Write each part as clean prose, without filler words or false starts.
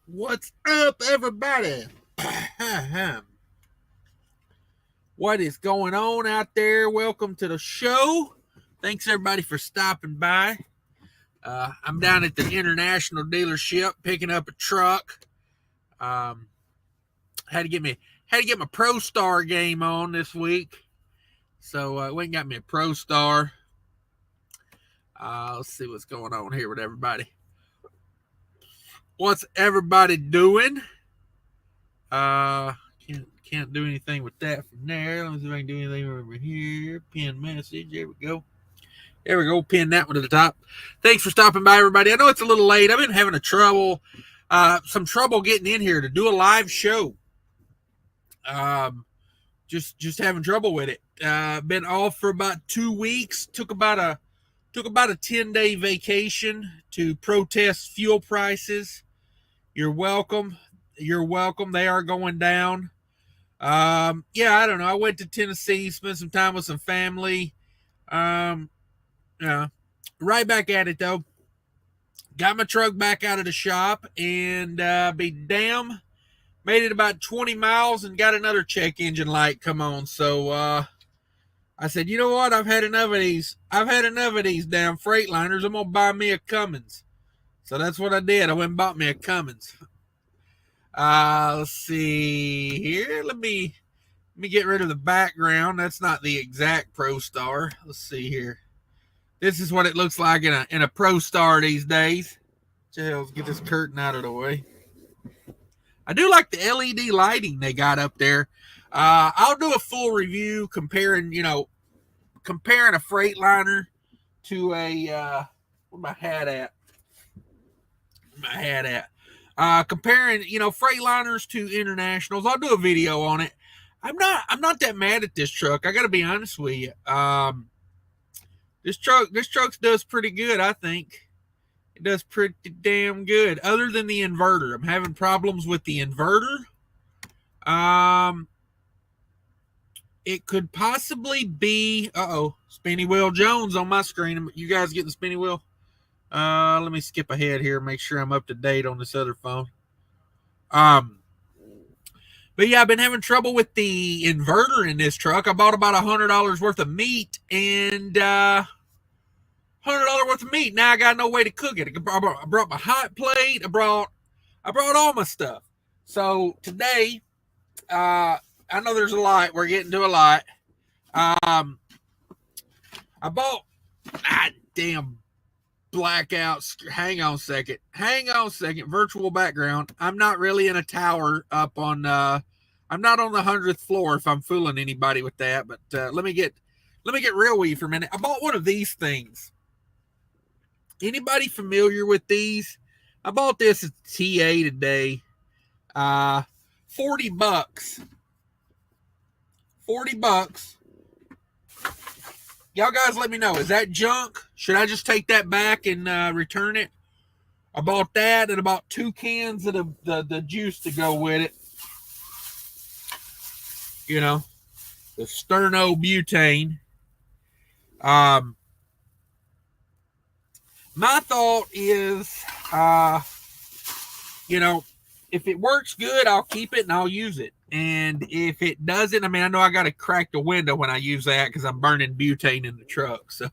What's up, everybody? What is going on out there? Welcome to the show. Thanks, everybody, for stopping by. I'm down at the international dealership picking up a truck. Had to get my Prostar game on this week, so I went and got me a Prostar. Let's see what's going on here with everybody. What's everybody doing? Can't do anything with that from there. Let me see if I can do anything over here. Pin message. There we go. Pin that one to the top. Thanks for stopping by, everybody. I know it's a little late. I've been having some trouble getting in here to do a live show. Just having trouble with it. Been off for about 2 weeks. Took about a 10-day vacation to protest fuel prices. You're welcome. They are going down. I don't know. I went to Tennessee, spent some time with some family. Right back at it though. Got my truck back out of the shop and be damn, made it about 20 miles and got another check engine light come on. So I said, you know what? I've had enough of these damn Freightliners. I'm gonna buy me a Cummins. So that's what I did. I went and bought me a Cummins. Let's see here. Let me get rid of the background. That's not the exact Prostar. Let's see here. This is what it looks like in a Prostar these days. Let's get this curtain out of the way. I do like the LED lighting they got up there. I'll do a full review comparing a Freightliner to a where's my hat at? Comparing, Freightliners to Internationals. I'll do a video on it. I'm not that mad at this truck. I got to be honest with you. This truck does pretty good, I think. It does pretty damn good. Other than the inverter. I'm having problems with the inverter. It could possibly be, Spinny Wheel Jones on my screen. You guys getting the spinny wheel? Let me skip ahead here, make sure I'm up to date on this other phone. But yeah, I've been having trouble with the inverter in this truck. I bought about $100 worth of meat and $100 worth of meat. Now I got no way to cook it. I brought my hot plate. I brought all my stuff. So today, I know there's a lot. We're getting to a lot. I bought damn blackouts. Hang on a second. Virtual background. I'm not really in a tower up on I'm not on the 100th floor if I'm fooling anybody with that, but let me get real with you for a minute. I bought one of these things. Anybody familiar with these? I bought this at TA today. $40. $40. Y'all guys let me know. Is that junk? Should I just take that back and return it? I bought that and about 2 cans of the juice to go with it. The sternobutane. My thought is, if it works good, I'll keep it and I'll use it. And if it doesn't, I know I got to crack the window when I use that because I'm burning butane in the truck. So,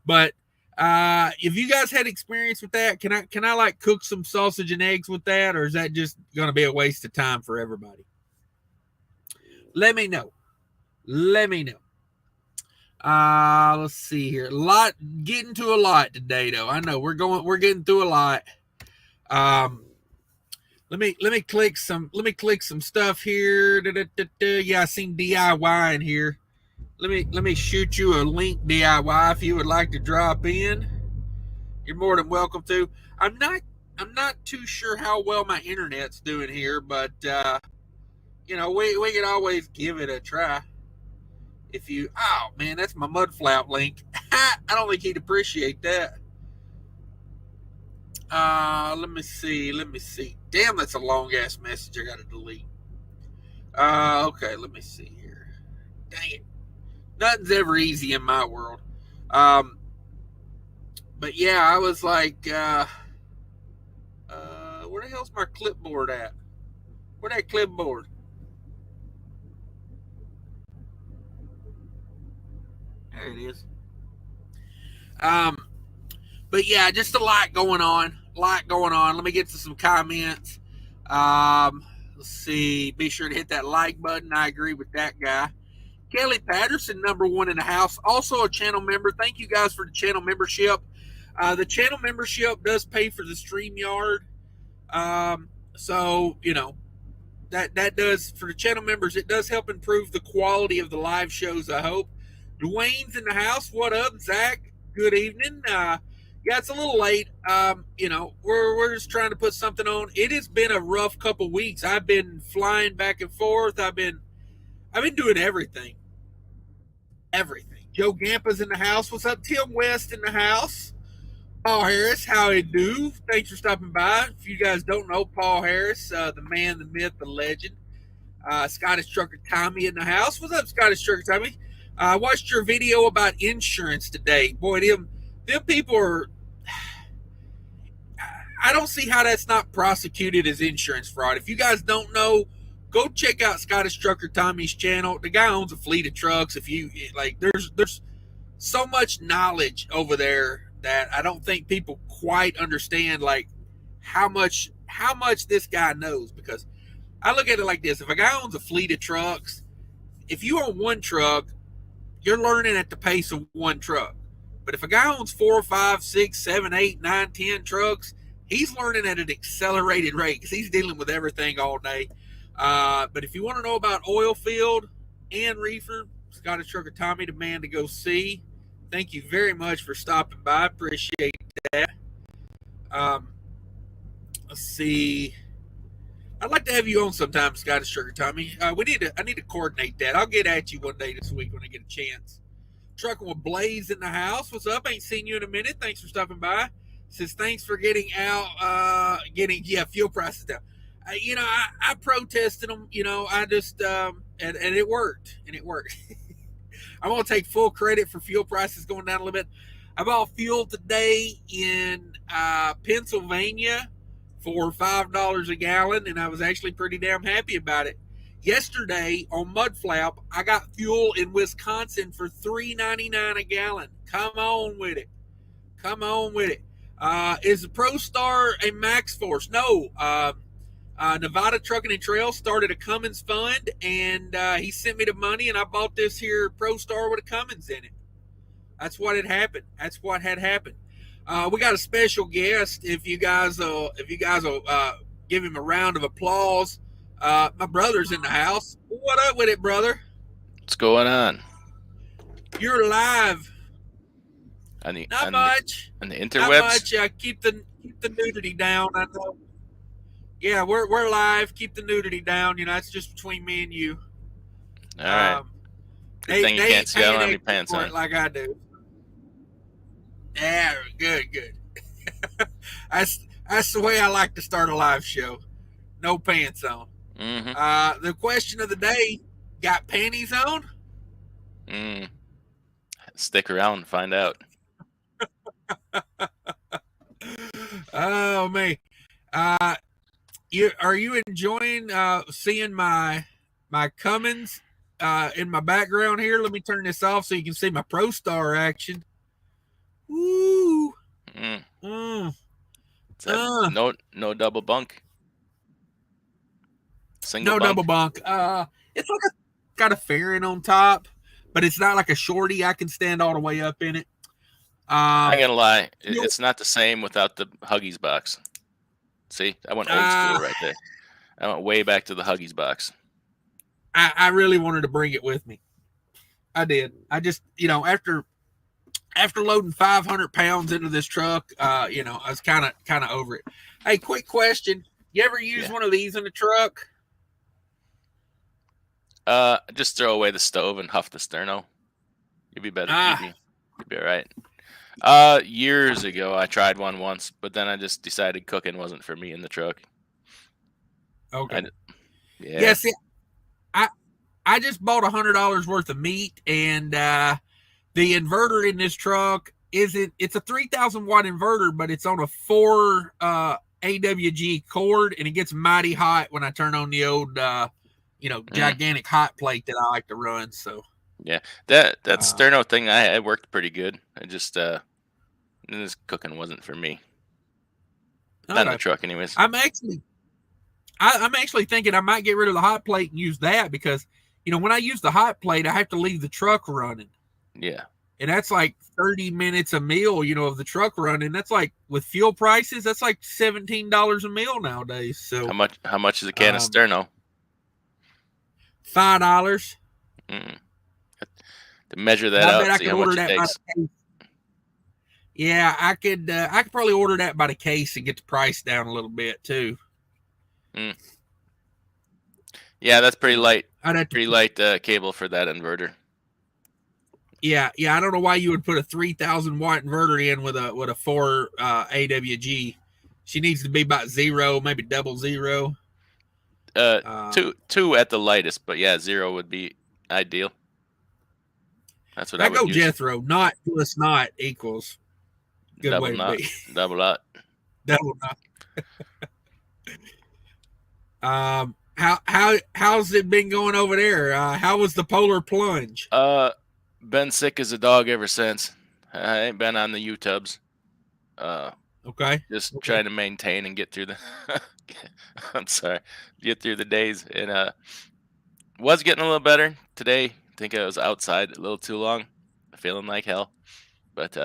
but if you guys had experience with that, can I like cook some sausage and eggs with that, or is that just going to be a waste of time for everybody? Let me know. Let's see here. Getting to a lot today, though. I know we're getting through a lot. Let me click some stuff here. Yeah, I seen DIY in here. Let me shoot you a link, DIY, if you would like to drop in. You're more than welcome to. I'm not too sure how well my internet's doing here, but we can always give it a try. If you, oh man, that's my Mudflap link. I don't think he'd appreciate that. Let me see. Damn, that's a long ass message I gotta delete. Okay, let me see here. Dang it. Nothing's ever easy in my world. But yeah, I was like, Where the hell's my clipboard at? Where that clipboard? There it is. But yeah, just a lot going on. Let me get to some comments. Let's see. Be sure to hit that like button. I agree with that guy. Kelly Patterson, #1 in the house, also a channel member. Thank you guys for the channel membership. The channel membership does pay for the StreamYard. So, that does, for the channel members, it does help improve the quality of the live shows, I hope. Dwayne's in the house. What up, Zach? Good evening. Yeah, it's a little late. We're just trying to put something on. It has been a rough couple weeks. I've been flying back and forth. I've been doing everything. Joe Gampa's in the house. What's up? Tim West in the house. Paul Harris, how you do? Thanks for stopping by. If you guys don't know Paul Harris, the man, the myth, the legend. Scottish Trucker Tommy in the house. What's up, Scottish Trucker Tommy? I watched your video about insurance today. Boy, them people are... I don't see how that's not prosecuted as insurance fraud. If you guys don't know, go check out Scottish Trucker Tommy's channel. The guy owns a fleet of trucks. If you like, there's so much knowledge over there that I don't think people quite understand, like how much this guy knows. Because I look at it like this: if a guy owns a fleet of trucks, if you own one truck, you're learning at the pace of one truck. But if a guy owns 4, 5, 6, 7, 8, 9, 10 trucks, he's learning at an accelerated rate because he's dealing with everything all day. But if you want to know about oil field and reefer, Scottish Trucker Tommy, the man to go see. Thank you very much for stopping by. Appreciate that. Let's see. I'd like to have you on sometime, Scottish Trucker Tommy. I need to coordinate that. I'll get at you one day this week when I get a chance. Trucking with Blaze in the house. What's up? Ain't seen you in a minute. Thanks for stopping by. Says thanks for getting out, fuel prices down. I protested them. I just and it worked. I'm gonna take full credit for fuel prices going down a little bit. I bought fuel today in Pennsylvania for $5 a gallon, and I was actually pretty damn happy about it. Yesterday on Mudflap, I got fuel in Wisconsin for $3.99 a gallon. Come on with it. Is the Prostar a max force? No. Nevada Trucking and Trail started a Cummins fund, and he sent me the money, and I bought this here Prostar with a Cummins in it. That's what had happened. We got a special guest. If you guys will give him a round of applause. My brother's in the house. What up with it, brother? What's going on? You're live. Not much. On the interwebs? Not much. Keep the nudity down. I know. Yeah, we're live. Keep the nudity down. It's just between me and you. All right. Good thing you can't see out on your pants on. Like I do. Yeah, good. That's the way I like to start a live show. No pants on. Mm-hmm. The question of the day: got panties on? Stick around and find out. Oh man, are you enjoying seeing my Cummins in my background here? Let me turn this off so you can see my Prostar action. Woo! No double bunk. Single double bunk. It's like got a fairing on top, but it's not like a shorty. I can stand all the way up in it. I'm not gonna lie, it's not the same without the Huggies box. See, I went old school right there. I went way back to the Huggies box. I really wanted to bring it with me. I did. I just, after loading 500 pounds into this truck, I was kind of over it. Hey, quick question: you ever use one of these in the truck? Just throw away the stove and huff the sterno. You'd be better. You'd be all right. Years ago, I tried one once, but then I just decided cooking wasn't for me in the truck. Okay. See, I just bought $100 worth of meat, and the inverter in this truck it's a 3,000 watt inverter, but it's on a 4 AWG cord, and it gets mighty hot when I turn on the old, gigantic hot plate that I like to run. So yeah, that sterno thing I worked pretty good. I just this cooking wasn't for me. Not in the truck, anyways. I'm actually thinking I might get rid of the hot plate and use that because, when I use the hot plate, I have to leave the truck running. Yeah. And that's like 30 minutes a meal, of the truck running. That's like, with fuel prices, that's like $17 a meal nowadays. So how much is a can of sterno? $5. To measure that out, see how much it takes. Yeah, I could probably order that by the case and get the price down a little bit too. Yeah, that's pretty light. Cable for that inverter. Yeah. I don't know why you would put a 3,000 watt inverter in with a 4 AWG. She needs to be about 0, maybe double 0. 2 at the lightest, but yeah, 0 would be ideal. That's what I would use. Jethro, not plus not equals good double way knot, to be. Double knot. Double knot. How's it been going over there? How was the polar plunge? Been sick as a dog ever since. I ain't been on the U-tubs. Okay. Just trying to maintain and get through the get through the days. And was getting a little better today. I think I was outside a little too long, feeling like hell. But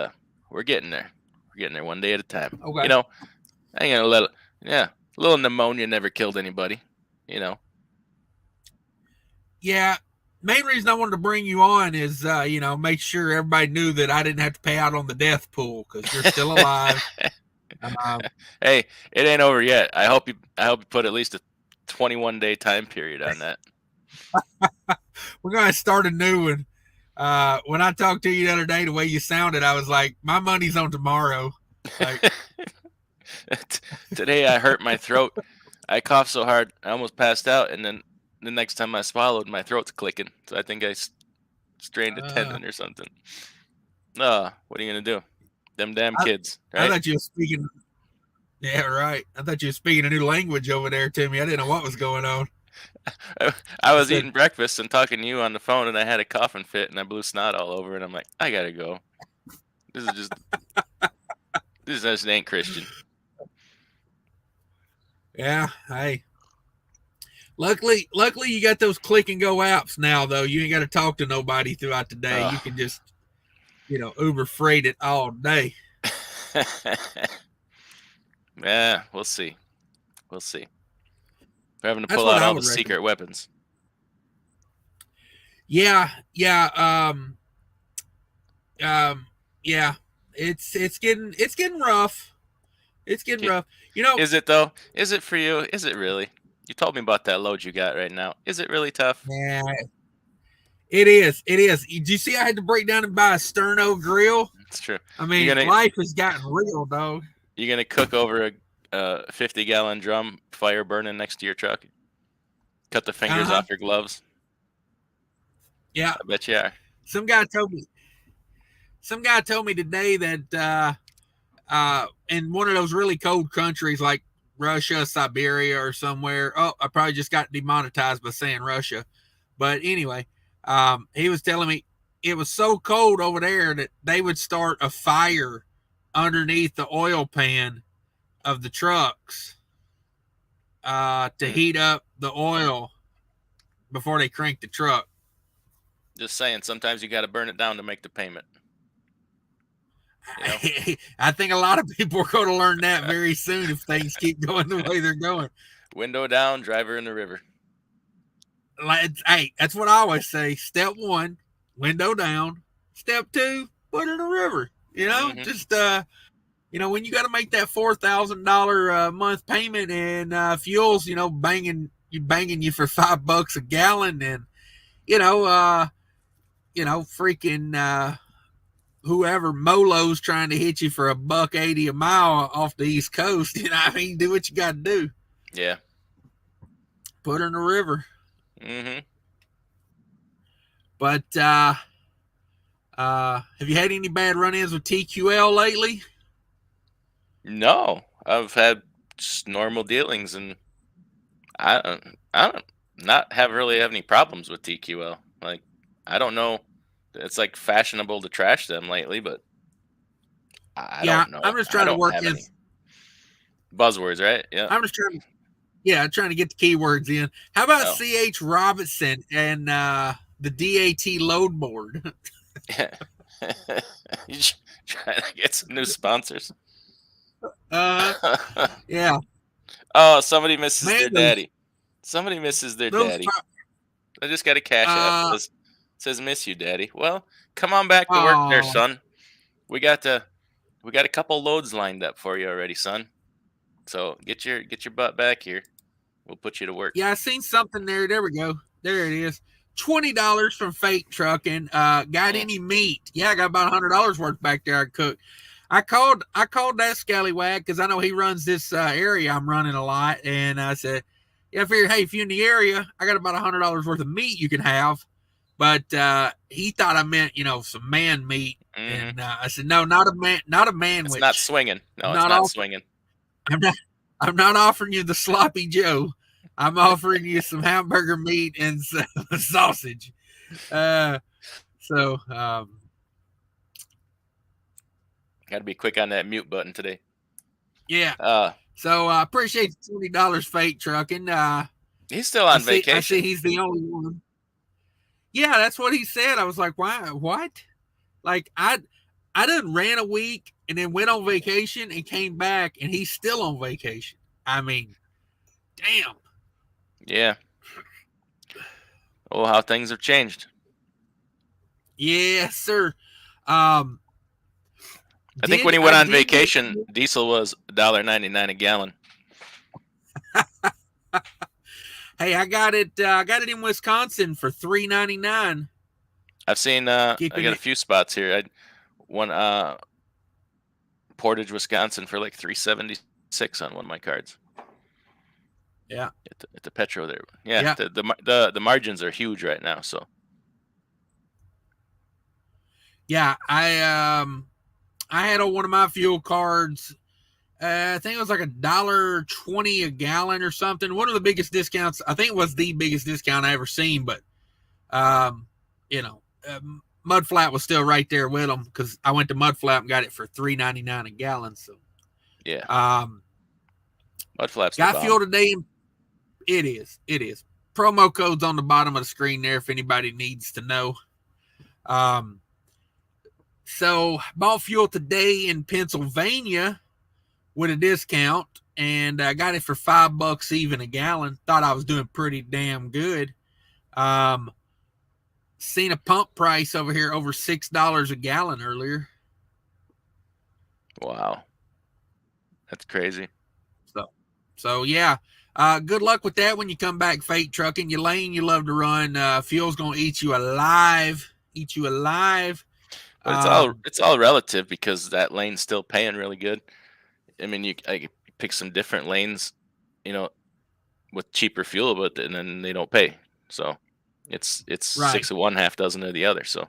we're getting there. We're getting there one day at a time. Okay. I ain't gonna let it. Yeah, a little pneumonia never killed anybody. Yeah. Main reason I wanted to bring you on is, make sure everybody knew that I didn't have to pay out on the death pool because you're still alive. Hey, it ain't over yet. I hope you put at least a 21-day time period on that. We're gonna start a new one. When I talked to you the other day, the way you sounded, I was like, my money's on tomorrow. Like, today I hurt my throat. I coughed so hard I almost passed out, and then the next time I swallowed, my throat's clicking. So I think I strained a tendon or something. What are you gonna do? Them damn kids, right? I thought you were speaking. Yeah, right. I thought you were speaking a new language over there to me. I didn't know what was going on. I was eating breakfast and talking to you on the phone, and I had a coughing fit, and I blew snot all over, and I'm like, I gotta go. This just ain't Christian. Yeah, hey. Luckily, you got those click and go apps now, though. You ain't got to talk to nobody throughout the day. You can just, Uber freight it all day. Yeah, we'll see. We're having to pull out all the secret weapons. Yeah. It's getting rough. It's getting rough. Is it though? Is it for you? Is it really? You told me about that load you got right now. Is it really tough? Yeah, it is. Did you see I had to break down and buy a sterno grill? It's true. I mean, life has gotten real, dog. You gonna cook over a 50-gallon drum, fire burning next to your truck? Cut the fingers off your gloves? Yeah, I bet you are. Some guy told me today that in one of those really cold countries like Russia, Siberia, or somewhere. Oh, I probably just got demonetized by saying Russia. But anyway, he was telling me it was so cold over there that they would start a fire underneath the oil pan of the trucks to heat up the oil before they crank the truck. Just saying, sometimes you got to burn it down to make the payment. I think a lot of people are going to learn that very soon if things keep going the way they're going. Window down, driver in the river. Hey, that's what I always say. Step 1, window down. Step 2, put it in the river. Just when you got to make that $4,000 a month payment and fuel's banging you for $5 a gallon, and freaking whoever Molo's trying to hit you for $1.80 a mile off the East Coast. Do what you got to do. Yeah. Put her in the river. Mm-hmm. But have you had any bad run-ins with TQL lately? No, I've had just normal dealings, and I don't not have really have any problems with TQL. Like, I don't know, it's like fashionable to trash them lately, but I Yeah, don't know. I'm just I trying to don't work have in. any buzzwords, right? Yeah. I'm just trying. Yeah, trying to get the keywords in. How about Oh. C.H. Robinson and the DAT loadboard? Yeah. You trying to get some new sponsors. Yeah, Oh, somebody misses man, their daddy. Somebody misses their those daddy. I just got a cash app. uh Says miss you, daddy. Well, come on back to work there, oh son. We got a couple loads lined up for you already, son. So get your butt back here. We'll put you to work. yeah, I seen something there. There we go. There it is. $20 from Fake Trucking. Got Mm. any meat? Yeah, I got about $100 worth back there. I cook. I called that scallywag because I know he runs this area I'm running a lot, and I said, yeah, I figured, hey, if you're in the area, I got about $100 worth of meat you can have. But he thought I meant, some man meat, Mm-hmm. and I said, no, not a It's not manwich. swinging. I'm No, it's not not off. swinging. I'm not. I'm not offering you the sloppy Joe. I'm offering you some hamburger meat and some sausage. Uh, so Got to be quick on that mute button today. yeah. Uh, So I appreciate the $20 Fake Trucking. he's still on I vacation. see he's the only one. Yeah, that's what he said. I was like, why? What? Like I done ran a week and then went on vacation and came back and he's still on vacation. I mean, damn. Yeah. Oh, how things have changed. Yes, sir. Um, I think when he went on vacation, diesel was $1.99 a gallon. Hey, I got it. I got it in Wisconsin for $3.99. I've seen. I got a few spots here. I one Portage, Wisconsin, for like $3.76 on one of my cards. Yeah. At the Petro there. Yeah. The margins are huge right now. So. Yeah, I had on one of my fuel cards. I think it was like $1.20 a gallon or something. One of the biggest discounts. I think it was the biggest discount I ever seen. But Mudflap was still right there with them because I went to Mudflap and got it for $3.99 a gallon. So yeah. Mudflap's got fuel today. It is. Promo code's on the bottom of the screen there if anybody needs to know. So bought fuel today in Pennsylvania with a discount, and I got it for $5 even a gallon. Thought I was doing pretty damn good. Seen a pump price over here over $6 a gallon earlier. Wow, that's crazy. So yeah. Good luck with that when you come back, Fake Trucking. Your lane you love to run. Fuel's gonna eat you alive. But it's all relative because that lane's still paying really good. I mean, I pick some different lanes, with cheaper fuel, but then they don't pay. So it's right. 6 of one, half dozen of the other. So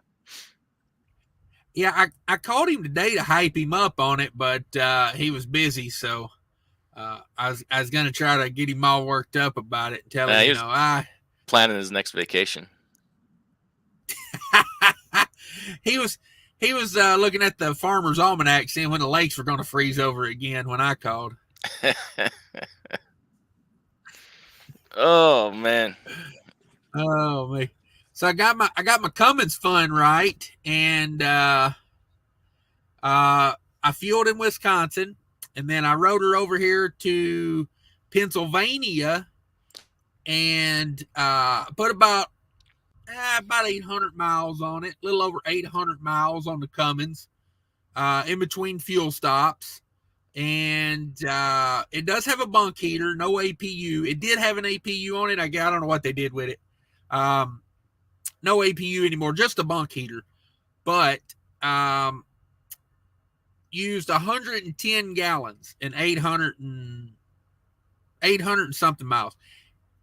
yeah, I called him today to hype him up on it, but he was busy. So I was gonna try to get him all worked up about it and tell him, planning his next vacation. he was looking at the Farmer's Almanac, seeing when the lakes were going to freeze over again when I called. Oh man. Oh man. So I got my Cummins fund right, and I fueled in Wisconsin, and then I rode her over here to Pennsylvania, and put about 800 miles on it, a little over 800 miles on the Cummins, in between fuel stops. And it does have a bunk heater, no APU. It did have an APU on it. I don't know what they did with it. No APU anymore, just a bunk heater. But used 110 gallons and 800 and something miles.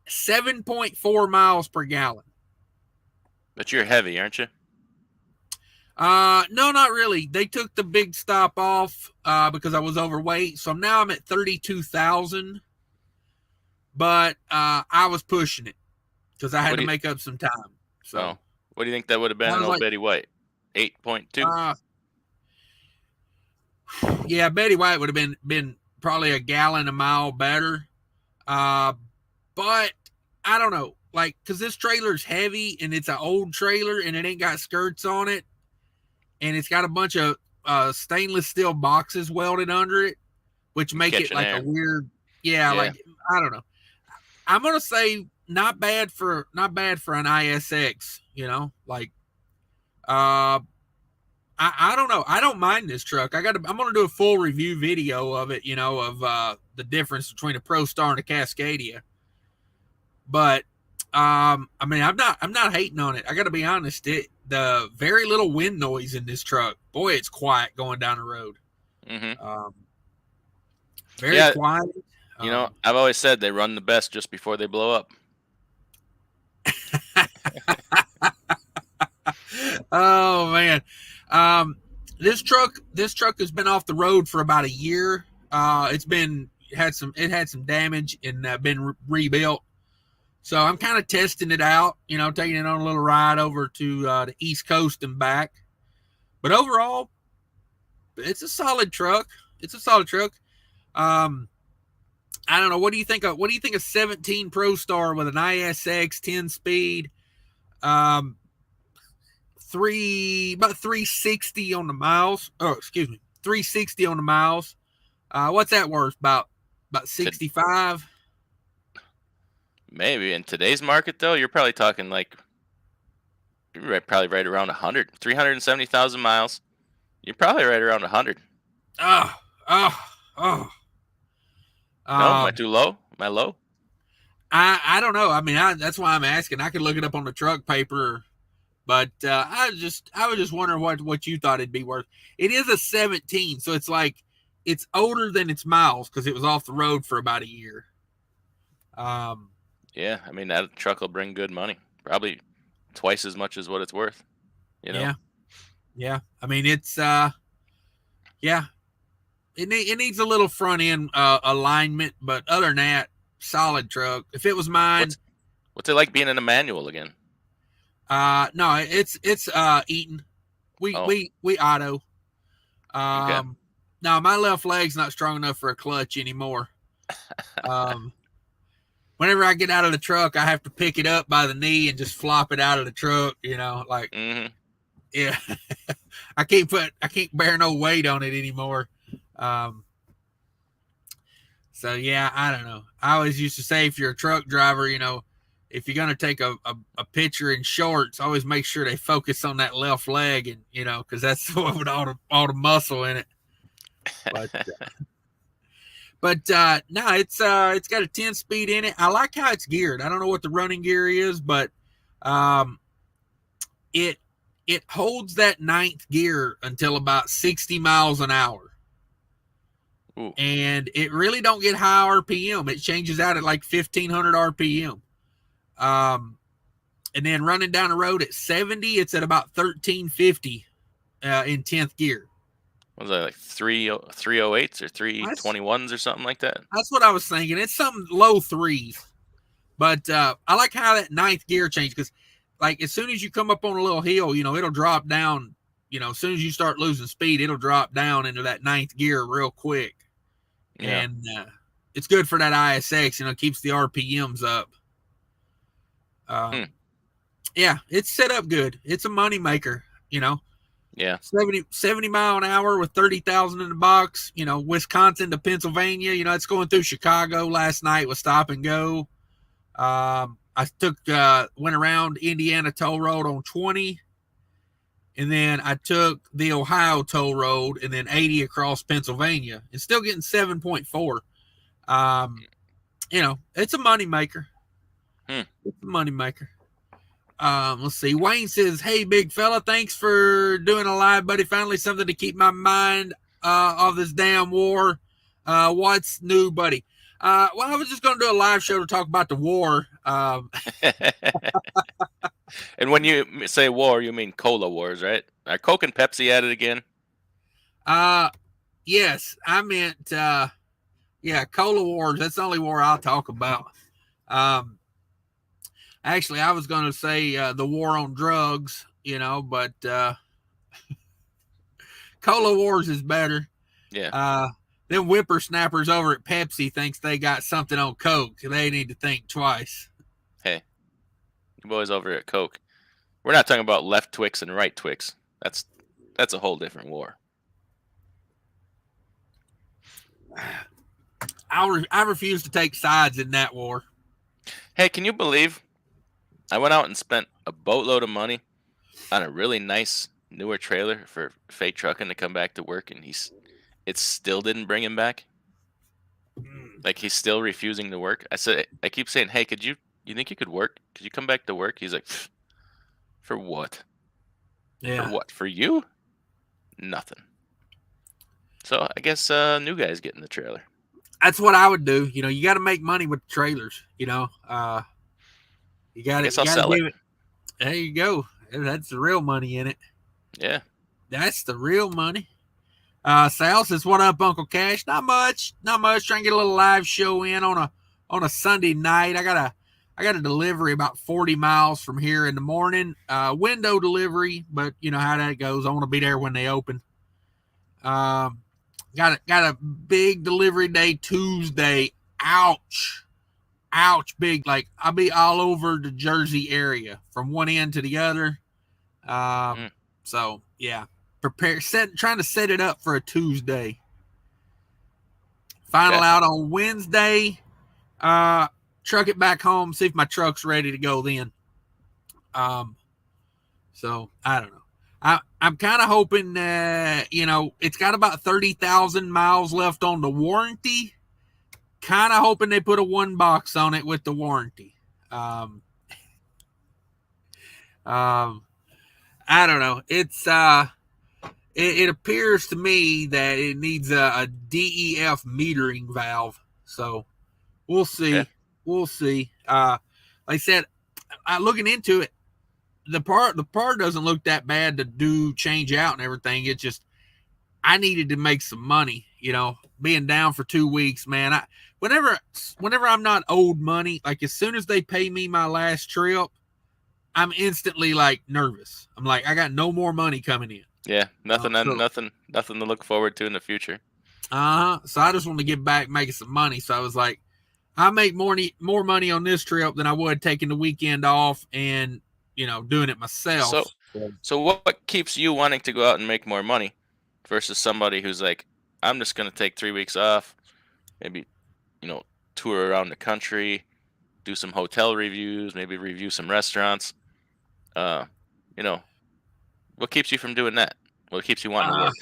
7.4 miles per gallon. But you're heavy, aren't you? No, not really. They took the big stop off because I was overweight. So now I'm at 32,000. But I was pushing it because I had to make up some time. So what do you think that would have been I in was old like, Betty White? 8.2. Yeah, Betty White would have been probably a gallon a mile better. But I don't know, like, because this trailer's heavy and it's an old trailer and it ain't got skirts on it, and it's got a bunch of stainless steel boxes welded under it, which make it like a weird, like, I don't know. I'm gonna say not bad for an ISX, like I don't know. I don't mind this truck. I'm gonna do a full review video of it, of the difference between a Prostar and a Cascadia. But I mean, I'm not hating on it. I got to be honest. The very little wind noise in this truck, boy, it's quiet going down the road. Very quiet. I've always said they run the best just before they blow up. Oh man, this truck has been off the road for about a year. It had some damage and been rebuilt. So I'm kind of testing it out, taking it on a little ride over to the East Coast and back. But overall, it's a solid truck. I don't know. What do you think of 17 Prostar with an ISX 10-speed? About 360 on the miles. Oh, excuse me, 360 on the miles. What's that worth? About 65. Maybe in today's market, though, you're probably talking like probably right around 100, 370,000 miles. You're probably right around 100. No, am I too low? Am I low? I don't know. I mean, that's why I'm asking. I could look it up on the truck paper, but I was just wondering what you thought it'd be worth. It is a 17, so it's like it's older than its miles because it was off the road for about a year. Yeah, I mean, that truck will bring good money. Probably twice as much as what it's worth. Yeah. I mean, it's it needs a little front end alignment, but other than that, solid truck. If it was mine, what's it like being in a manual again? No, it's Eaton. We auto. Okay. No, my left leg's not strong enough for a clutch anymore. Whenever I get out of the truck, I have to pick it up by the knee and just flop it out of the truck. Like, yeah, I can't bear no weight on it anymore. So yeah, I don't know. I always used to say, if you're a truck driver, if you're gonna take a picture in shorts, always make sure they focus on that left leg, and because that's the one with all the muscle in it. But no, it's got a 10-speed in it. I like how it's geared. I don't know what the running gear is, but it holds that 9th gear until about 60 miles an hour. Ooh. And it really don't get high RPM. It changes out at like 1,500 RPM. And then running down the road at 70, it's at about 1,350 in 10th gear. Was that like 308s or 321s or something like that? That's what I was thinking. It's something low threes. But I like how that 9th gear changes, because like as soon as you come up on a little hill, it'll drop down. As soon as you start losing speed, it'll drop down into that 9th gear real quick. Yeah. And it's good for that ISX, keeps the RPMs up. Yeah, it's set up good. It's a money maker, Yeah. 70 mile an hour with 30,000 in the box, Wisconsin to Pennsylvania, it's going through Chicago last night with stop and go. I went around Indiana toll road on 20, and then I took the Ohio toll road and then 80 across Pennsylvania, and still getting 7.4. It's a money maker. It's a money maker. Let's see. Wayne says, "Hey, big fella, thanks for doing a live, buddy. Finally, something to keep my mind off this damn war. What's new, buddy? Well, I was just going to do a live show to talk about the war. And when you say war, you mean cola wars, right? Are Coke and Pepsi at it again? Yes, I meant cola wars. That's the only war I'll talk about. Actually, I was going to say the war on drugs, but cola wars is better. Yeah. Them whippersnappers over at Pepsi thinks they got something on Coke. They need to think twice. Hey, you boys over at Coke. We're not talking about left Twix and right Twix. That's a whole different war. I refuse to take sides in that war. Hey, can you believe I went out and spent a boatload of money on a really nice newer trailer for fake trucking to come back to work, and it still didn't bring him back. Like, he's still refusing to work. I keep saying, hey, you think you could work? Could you come back to work? He's like, for what? Yeah. For what? For you? Nothing. So I guess new guy's getting the trailer. That's what I would do. You got to make money with trailers. You got to sell it. There you go. That's the real money in it. Yeah. That's the real money. Sal says, "What up, Uncle Cash? Not much. Trying to get a little live show in on a Sunday night. I got a delivery about 40 miles from here in the morning. Window delivery, but you know how that goes. I want to be there when they open. Got a big delivery day Tuesday. Ouch, big. Like, I'll be all over the Jersey area from one end to the other. So yeah, trying to set it up for a Tuesday. Final out on Wednesday. Truck it back home. See if my truck's ready to go then. So I don't know. I'm kind of hoping, it's got about 30,000 miles left on the warranty. Kind of hoping they put a 1 box on it with the warranty. I don't know. It's it appears to me that it needs a DEF metering valve. So we'll see. Okay. We'll see. Like I said, looking into it, the part doesn't look that bad to change out and everything. It's just I needed to make some money. Being down for 2 weeks, man. Whenever I'm not owed money, like as soon as they pay me my last trip, I'm instantly like nervous. I'm like, I got no more money coming in. Yeah, nothing to look forward to in the future. So I just want to get back making some money. So I was like, I make more money on this trip than I would taking the weekend off and doing it myself. So what keeps you wanting to go out and make more money versus somebody who's like, I'm just gonna take 3 weeks off, maybe tour around the country, do some hotel reviews, maybe review some restaurants. What keeps you from doing that? What keeps you wanting to work?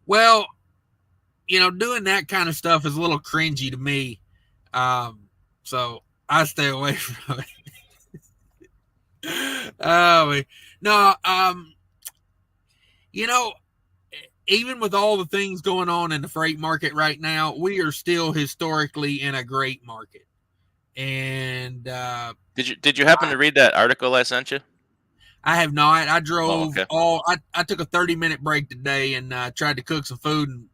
Well, doing that kind of stuff is a little cringy to me. So I stay away from it. Even with all the things going on in the freight market right now, we are still historically in a great market. And did you happen to read that article I sent you? I have not. I drove I took a 30-minute break today and tried to cook some food and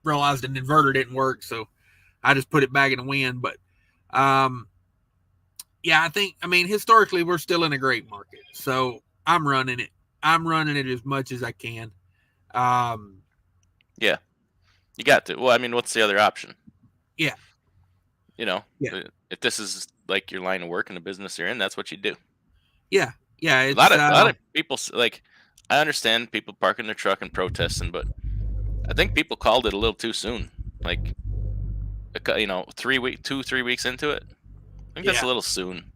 realized an inverter didn't work, so I just put it back in the wind. But historically we're still in a great market, so I'm running it as much as I can. Yeah, you got to. Well, I mean, what's the other option? Yeah. If this is like your line of work in the business you're in, that's what you do. Yeah. It's, a lot of people, like, I understand people parking their truck and protesting, but I think people called it a little too soon. Like, 3 weeks into it. I think that's a little soon.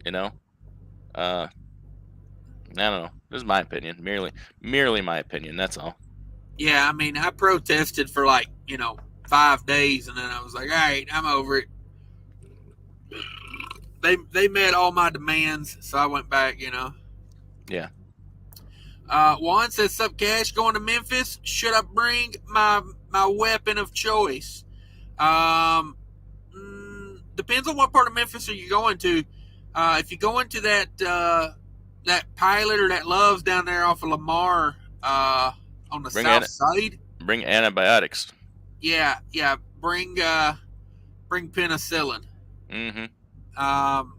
I don't know. This is my opinion. Merely my opinion. That's all. Yeah, I mean, I protested for 5 days, and then I was like, all right, I'm over it. They met all my demands, so I went back. Yeah. Juan says, "Sup, Cash? Going to Memphis? Should I bring my weapon of choice?" Depends on what part of Memphis are you going to. If you go into that pilot or that Love's down there off of Lamar, on the south side. Bring antibiotics. Yeah. Bring penicillin. Mm-hmm.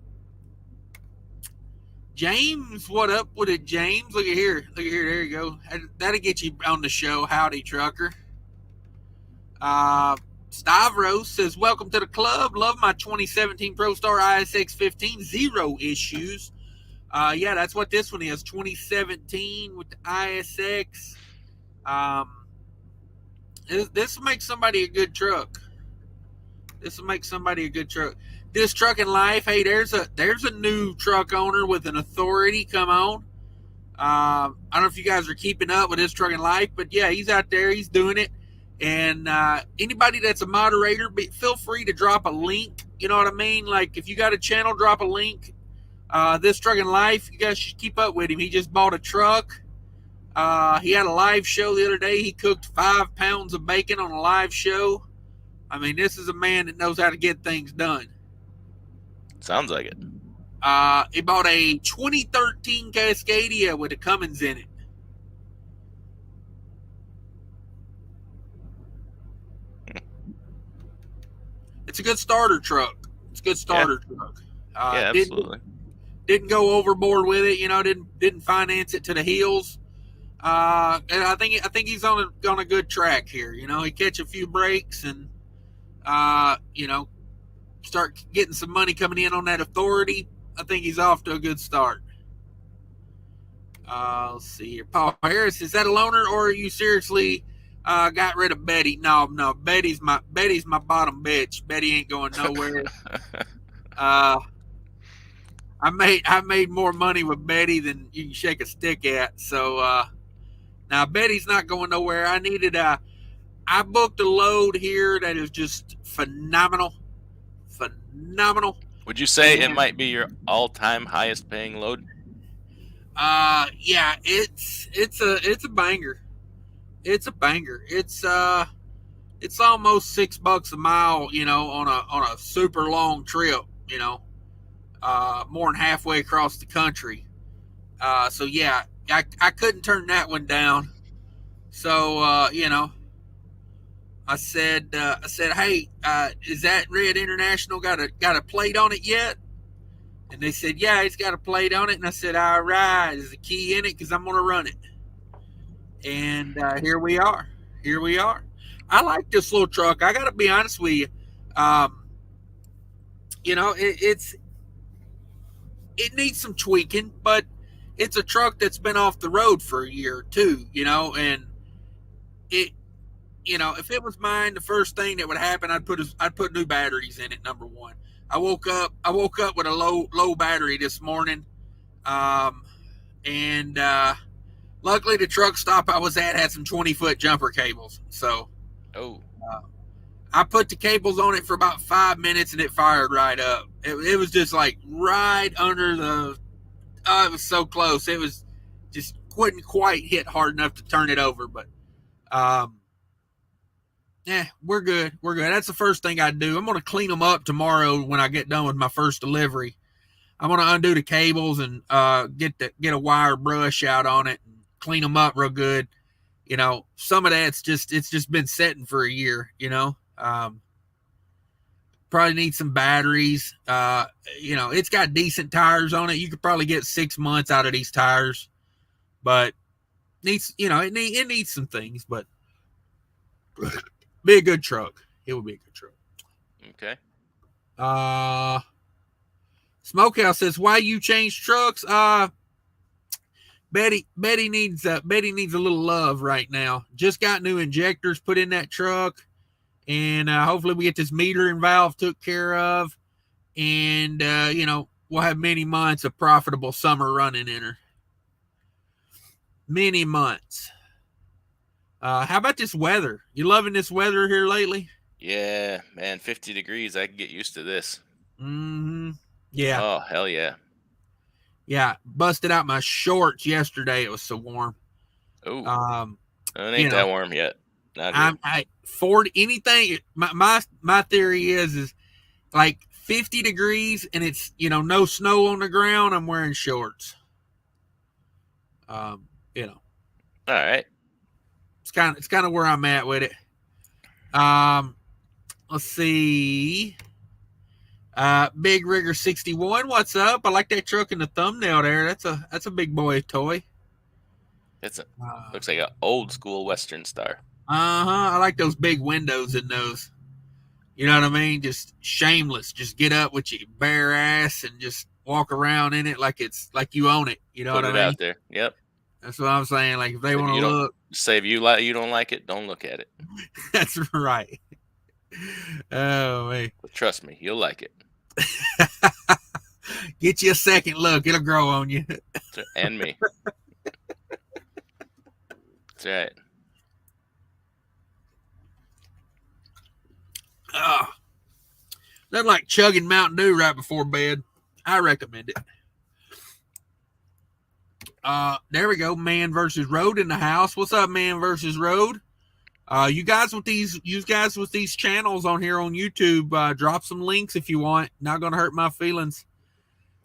James, what up with it, James? Look at here. There you go. That'll get you on the show. Howdy, trucker. Stavros says, welcome to the club. Love my 2017 Prostar ISX 15. 0 issues. Yeah, that's what this one is. 2017 with the ISX. This will make somebody a good truck. This Trucking Life. Hey, there's a new truck owner with an authority. Come on. I don't know if you guys are keeping up with this Trucking Life, but yeah, he's out there. He's doing it. And anybody that's a moderator, feel free to drop a link. You know what I mean? Like if you got a channel, drop a link. This Trucking Life, you guys should keep up with him. He just bought a truck. He had a live show the other day. He cooked 5 pounds of bacon on a live show. I mean, this is a man that knows how to get things done. Sounds like it. He bought a 2013 Cascadia with a Cummins in it. It's a good starter truck. Truck. Yeah, absolutely. Didn't go overboard with it. You know, didn't finance it to the hills. And I think he's on a good track here. You know, he catch a few breaks and you know, start getting some money coming in on that authority. I think he's off to a good start. Let's see here. Paul Harris, is that a loaner or are you seriously got rid of Betty? No, Betty's my bottom bitch. Betty ain't going nowhere. I made more money with Betty than you can shake a stick at. So now Betty's not going nowhere. I booked a load here that is just phenomenal. Would you say it might be your all-time highest paying load? Yeah, it's a banger. It's almost $6 a mile, you know, on a super long trip, you know, more than halfway across the country. So yeah, I couldn't turn that one down. So you know, I said, hey, is that Red International got a plate on it yet? And they said, yeah, it's got a plate on it. And I said, all right, is the key in it? Because I'm going to run it. And here we are. I like this little truck. I got to be honest with you. You know, it needs some tweaking, but it's a truck that's been off the road for a year or two, you know, and you know, if it was mine, the first thing that would happen, I'd put new batteries in it. Number one, I woke up with a low battery this morning, and luckily the truck stop I was at had some 20-foot jumper cables. So, I put the cables on it for about 5 minutes and it fired right up. It was just like right under the. Oh, it was so close. It was just couldn't quite hit hard enough to turn it over, but. Yeah, we're good. That's the first thing I do. I'm going to clean them up tomorrow when I get done with my first delivery. I'm going to undo the cables and get a wire brush out on it and clean them up real good. You know, some of that's it's just been setting for a year, you know. Probably need some batteries. You know, it's got decent tires on it. You could probably get 6 months out of these tires. But it needs some things, but be a good truck. It would be a good truck. Okay. Smokehouse says, why you change trucks? Betty needs a little love right now. Just got new injectors put in that truck, and hopefully we get this meter and valve took care of, and you know, we'll have many months of profitable summer running in her. Many months. How about this weather? You loving this weather here lately? Yeah, man, 50 degrees. I can get used to this. Mm-hmm. Yeah. Oh, hell yeah. Yeah, busted out my shorts yesterday. It was so warm. Oh, it ain't that warm yet. Not here. I 40 anything. My theory is like 50 degrees and it's, you know, no snow on the ground. I'm wearing shorts. You know, All right. it's kind of where I'm at with it. Let's see. Big Rigger 61, what's up? I like that truck in the thumbnail there. That's a big boy toy. Looks like an old school Western Star. I like those big windows in those. You know what I mean? Just shameless. Just get up with your bare ass and just walk around in it like it's like you own it. You know Put what it I mean? out there. Yep. That's what I'm saying. Like if they If want to you don't look, say if you don't like it, don't look at it. that's right. Oh man. But trust me, you'll like it. Get you a second look. It'll grow on you. And me. That's right. Nothing like chugging Mountain Dew right before bed. I recommend it. There we go. Man versus Road in the house. What's up, Man versus Road? You guys with these channels on here on YouTube, drop some links if you want. Not gonna hurt my feelings.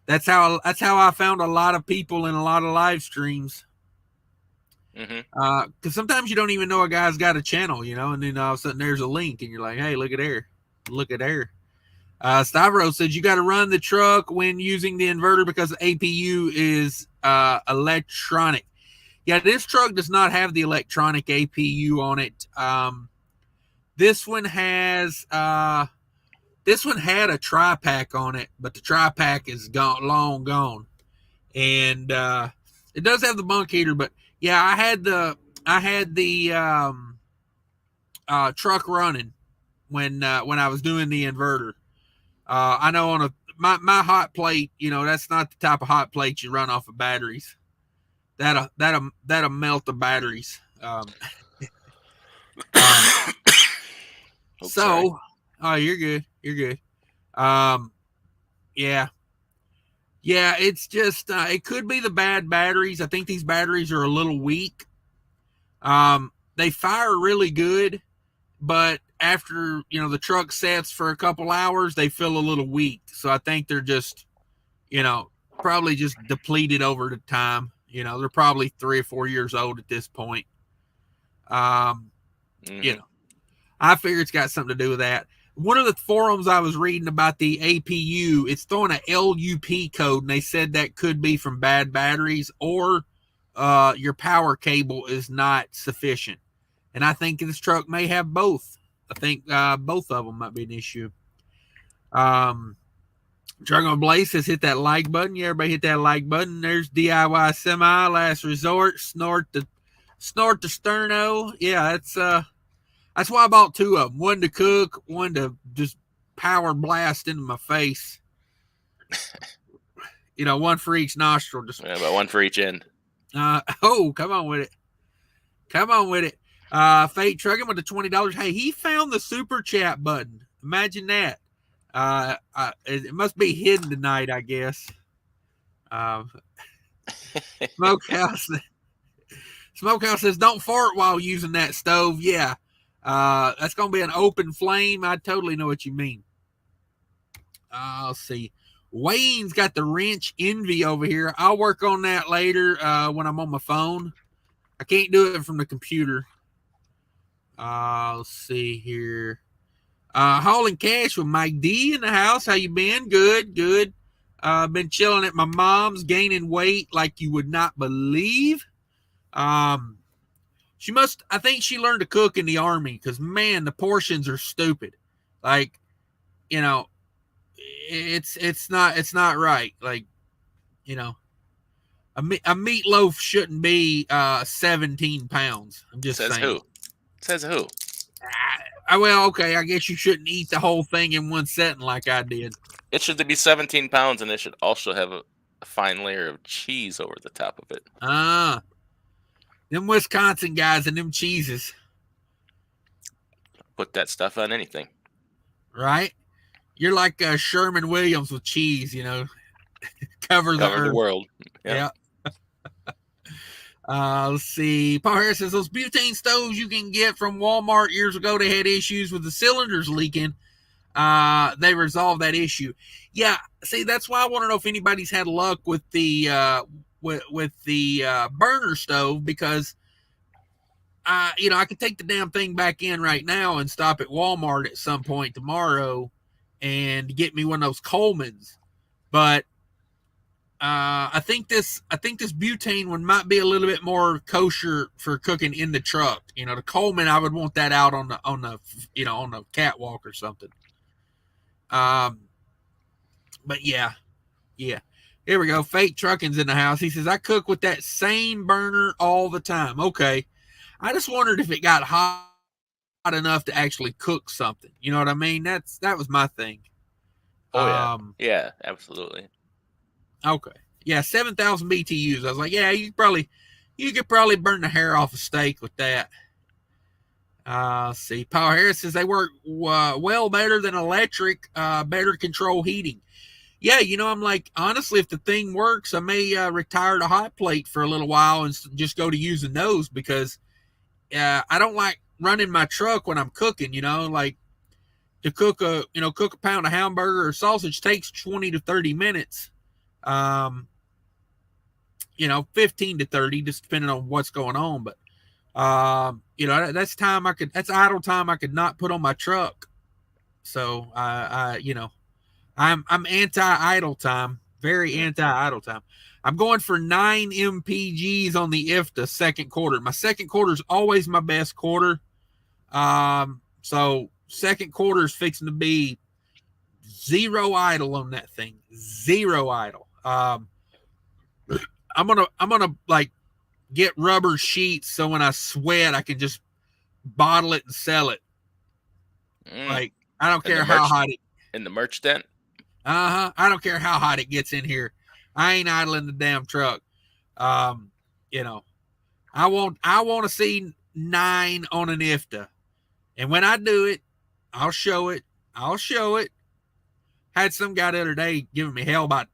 That's how I found a lot of people in a lot of live streams. Because sometimes you don't even know a guy's got a channel, you know, and then all of a sudden there's a link, and you're like, hey, look at there, look at there. Stavros says you got to run the truck when using the inverter because the APU is electronic. Yeah, this truck does not have the electronic APU on it. This one had a tri-pack on it, but the tri-pack is long gone. And it does have the bunk heater, but yeah, I had the truck running when I was doing the inverter. I know on my hot plate, you know, that's not the type of hot plate you run off of batteries. That'll melt the batteries. So, you're good. You're good. Yeah, it's just it could be the bad batteries. I think these batteries are a little weak. They fire really good, but after, you know, the truck sets for a couple hours, they feel a little weak. So I think they're just, you know, probably just depleted over the time. You know, they're probably 3 or 4 years old at this point. You know, I figure it's got something to do with that. One of the forums I was reading about the APU, it's throwing a LUP code, and they said that could be from bad batteries or your power cable is not sufficient. And I think this truck may have both. I think both of them might be an issue. Dragon Blaze says hit that like button. Yeah, everybody hit that like button. There's DIY Semi, Last Resort, Snort the Sterno. Yeah, that's why I bought 2 of them. One to cook, one to just power blast into my face. You know, one for each nostril. Just but one for each end. Come on with it. Come on with it. Fate Trucking with the $20. Hey, he found the super chat button. Imagine that. It must be hidden tonight, I guess. Smokehouse says, don't fart while using that stove. Yeah. That's going to be an open flame. I totally know what you mean. Let's see. Wayne's got the wrench envy over here. I'll work on that later when I'm on my phone. I can't do it from the computer. Let's see here. Hauling Cash with Mike D in the house. How you been? Good. Been chilling at my mom's, gaining weight like you would not believe. I think she learned to cook in the Army because, man, the portions are stupid. Like, you know, it's not right. Like, you know, a meatloaf shouldn't be 17 pounds. I'm just saying. Says who? Well, okay, I guess you shouldn't eat the whole thing in one setting like I did. It should be 17 pounds, and it should also have a fine layer of cheese over the top of it. Them Wisconsin guys and them cheeses. Put that stuff on anything. Right? You're like Sherman Williams with cheese, you know. Cover the world. Yeah. Let's see. Paul Harris says those butane stoves you can get from Walmart years ago, they had issues with the cylinders leaking. They resolved that issue. Yeah, see, that's why I want to know if anybody's had luck with the with the burner stove because I could take the damn thing back in right now and stop at Walmart at some point tomorrow and get me one of those Colemans. But I think this butane one might be a little bit more kosher for cooking in the truck. The Coleman, I would want that out on the catwalk or something. But yeah. Here we go. Fake Trucking's in the house. He says, I cook with that same burner all the time. Okay. I just wondered if it got hot enough to actually cook something. You know what I mean? That was my thing. Oh, yeah. Yeah, absolutely. Okay. Yeah, 7,000 BTUs. I was like, yeah, you could probably burn the hair off a steak with that. Let's see. Paul Harris says they work well better than electric, better control heating. Yeah, I'm like, honestly, if the thing works, I may retire the hot plate for a little while and just go to using those because I don't like running my truck when I'm cooking. Like to cook a pound of hamburger or sausage takes 20 to 30 minutes. 15 to 30, just depending on what's going on. But that's idle time I could not put on my truck. So I'm anti-idle time, very anti-idle time. I'm going for 9 MPGs on the ifta second quarter. My second quarter is always my best quarter. So second quarter is fixing to be 0 idle on that thing. 0 idle. I'm gonna like get rubber sheets so when I sweat I can just bottle it and sell it. Like I don't care how hot it in the merch tent. I don't care how hot it gets in here. I ain't idling the damn truck. I want to see 9 on an ifta. And when I do it, I'll show it. Had some guy the other day giving me hell about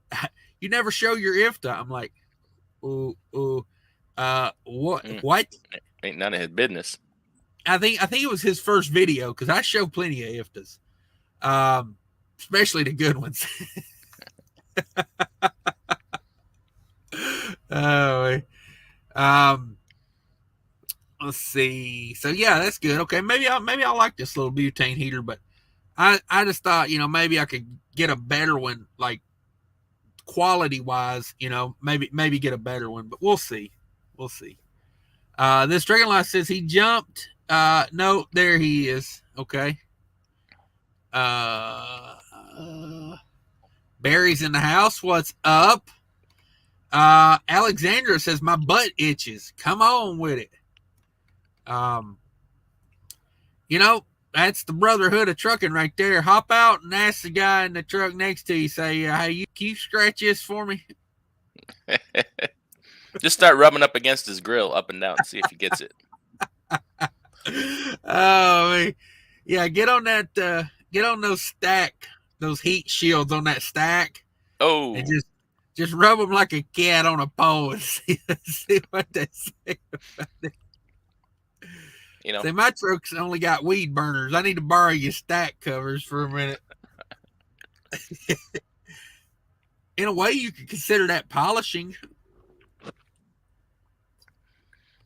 you never show your ifta. I'm like, what? What? Ain't none of his business. I think it was his first video because I show plenty of iftas. Especially the good ones. Let's see. So yeah, that's good. Okay, maybe I'll like this little butane heater, but I just thought maybe I could get a better one, like quality wise. Maybe get a better one, but we'll see. This Dragonlight says he jumped. No, there he is. Okay. Barry's in the house. What's up? Alexandra says my butt itches. Come on with it. That's the brotherhood of trucking right there. Hop out and ask the guy in the truck next to you. Say, hey, can you scratch this for me? Just start rubbing up against his grill up and down and see if he gets it. Oh, yeah. Get on those heat shields on that stack. Oh, and just rub them like a cat on a pole and see what they say about it. Say, my truck's only got weed burners. I need to borrow your stack covers for a minute. In a way, you could consider that polishing.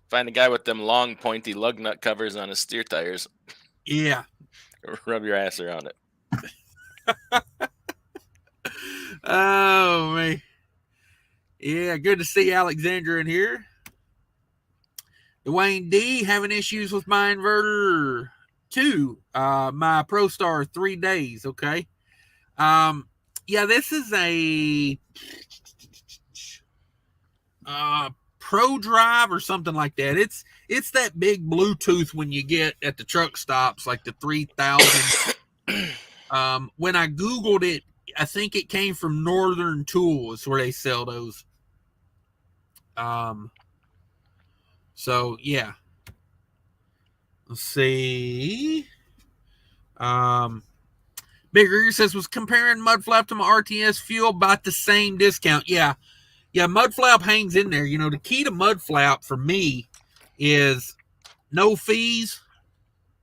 Find a guy with them long, pointy lug nut covers on his steer tires. Yeah. Rub your ass around it. Oh, man. Yeah, good to see Alexandra in here. Dwayne D, having issues with my inverter 2. My Prostar 3 days, okay? Yeah, this is a Pro Drive or something like that. It's that big Bluetooth when you get at the truck stops, like the 3000. When I Googled it, I think it came from Northern Tools where they sell those. So yeah. Let's see. Bigger says was comparing Mudflap to my RTS fuel about the same discount. Yeah, Mudflap hangs in there. The key to Mudflap for me is no fees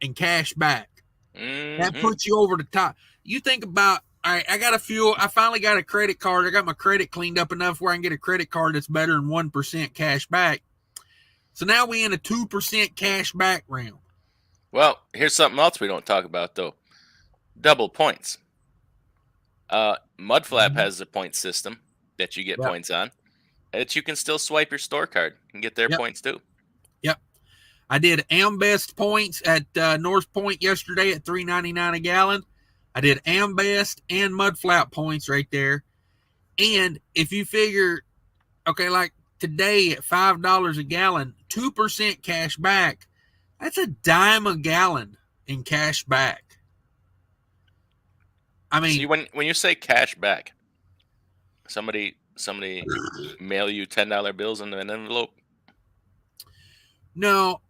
and cash back. Mm-hmm. That puts you over the top. You think about All right, I got a fuel. I finally got a credit card. I got my credit cleaned up enough where I can get a credit card that's better than 1% cash back. So now we in a 2% cash back round. Well, here's something else we don't talk about though. Double points. Mudflap has a point system that you get points on. That you can still swipe your store card and get their points too. Yep. I did Ambest points at North Point yesterday at $3.99 a gallon. I did Ambest and Mudflap points right there. And if you figure, okay, like today at $5 a gallon, 2% cash back, that's a dime a gallon in cash back. I mean, see, when you say cash back, somebody mail you $10 bills in an envelope? No,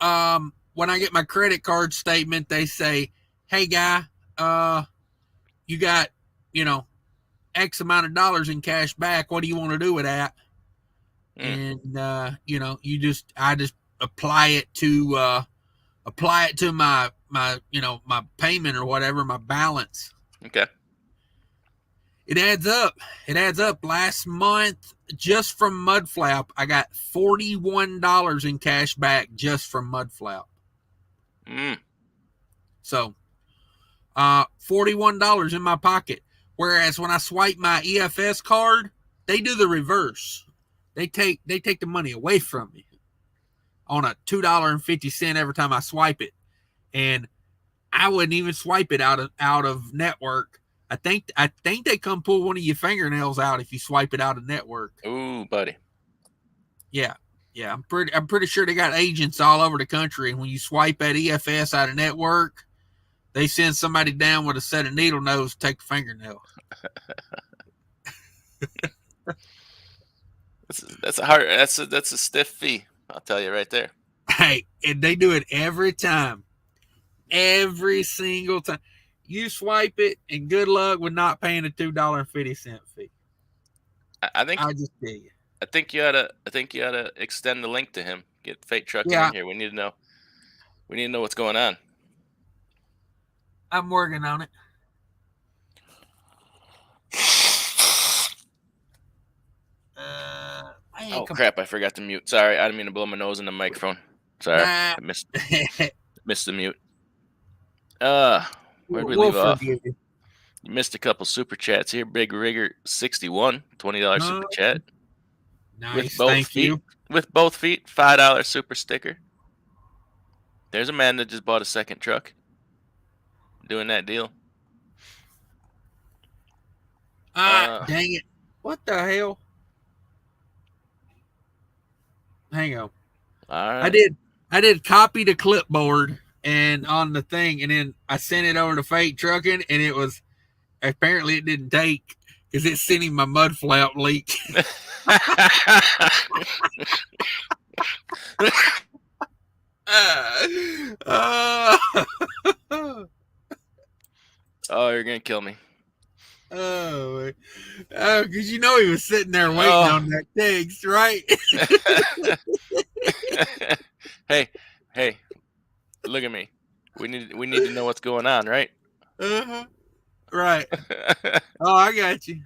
when I get my credit card statement, they say, "Hey, guy, you got, X amount of dollars in cash back. What do you want to do with that?" And I just apply it to my my payment or whatever, my balance. Okay. It adds up. Last month, just from Mudflap, I got $41 in cash back just from Mudflap. So, $41 in my pocket. Whereas when I swipe my EFS card, they do the reverse. They take the money away from me on a $2.50 every time I swipe it, and I wouldn't even swipe it out of network. I think they come pull one of your fingernails out if you swipe it out of network. Ooh, buddy. Yeah. I'm pretty sure they got agents all over the country, and when you swipe that EFS out of network, they send somebody down with a set of needle nose to take the fingernail. That's a stiff fee. I'll tell you right there. Hey, and they do it every time. Every single time. You swipe it, and good luck with not paying a $2.50 fee. I just tell you. I think you ought to extend the link to him. Get Fate Trucking in here. We need to know. We need to know what's going on. I'm working on it. Crap! I forgot to mute. Sorry, I didn't mean to blow my nose in the microphone. Sorry, I missed the mute. Where did we leave off? You missed a couple super chats here. Big Rigger 61, $20 super chat. Nice, thank you. With both feet, $5 super sticker. There's a man that just bought a second truck. Doing that deal. Dang it. What the hell? Hang on. All right. I did copy to clipboard and on the thing, and then I sent it over to Fate Trucking, and it was apparently it didn't take because it's sending my Mudflap leak. Oh, you're gonna kill me. Because he was sitting there waiting on that text, right? Hey, look at me. We need to know what's going on, right? Right. Oh, I got you.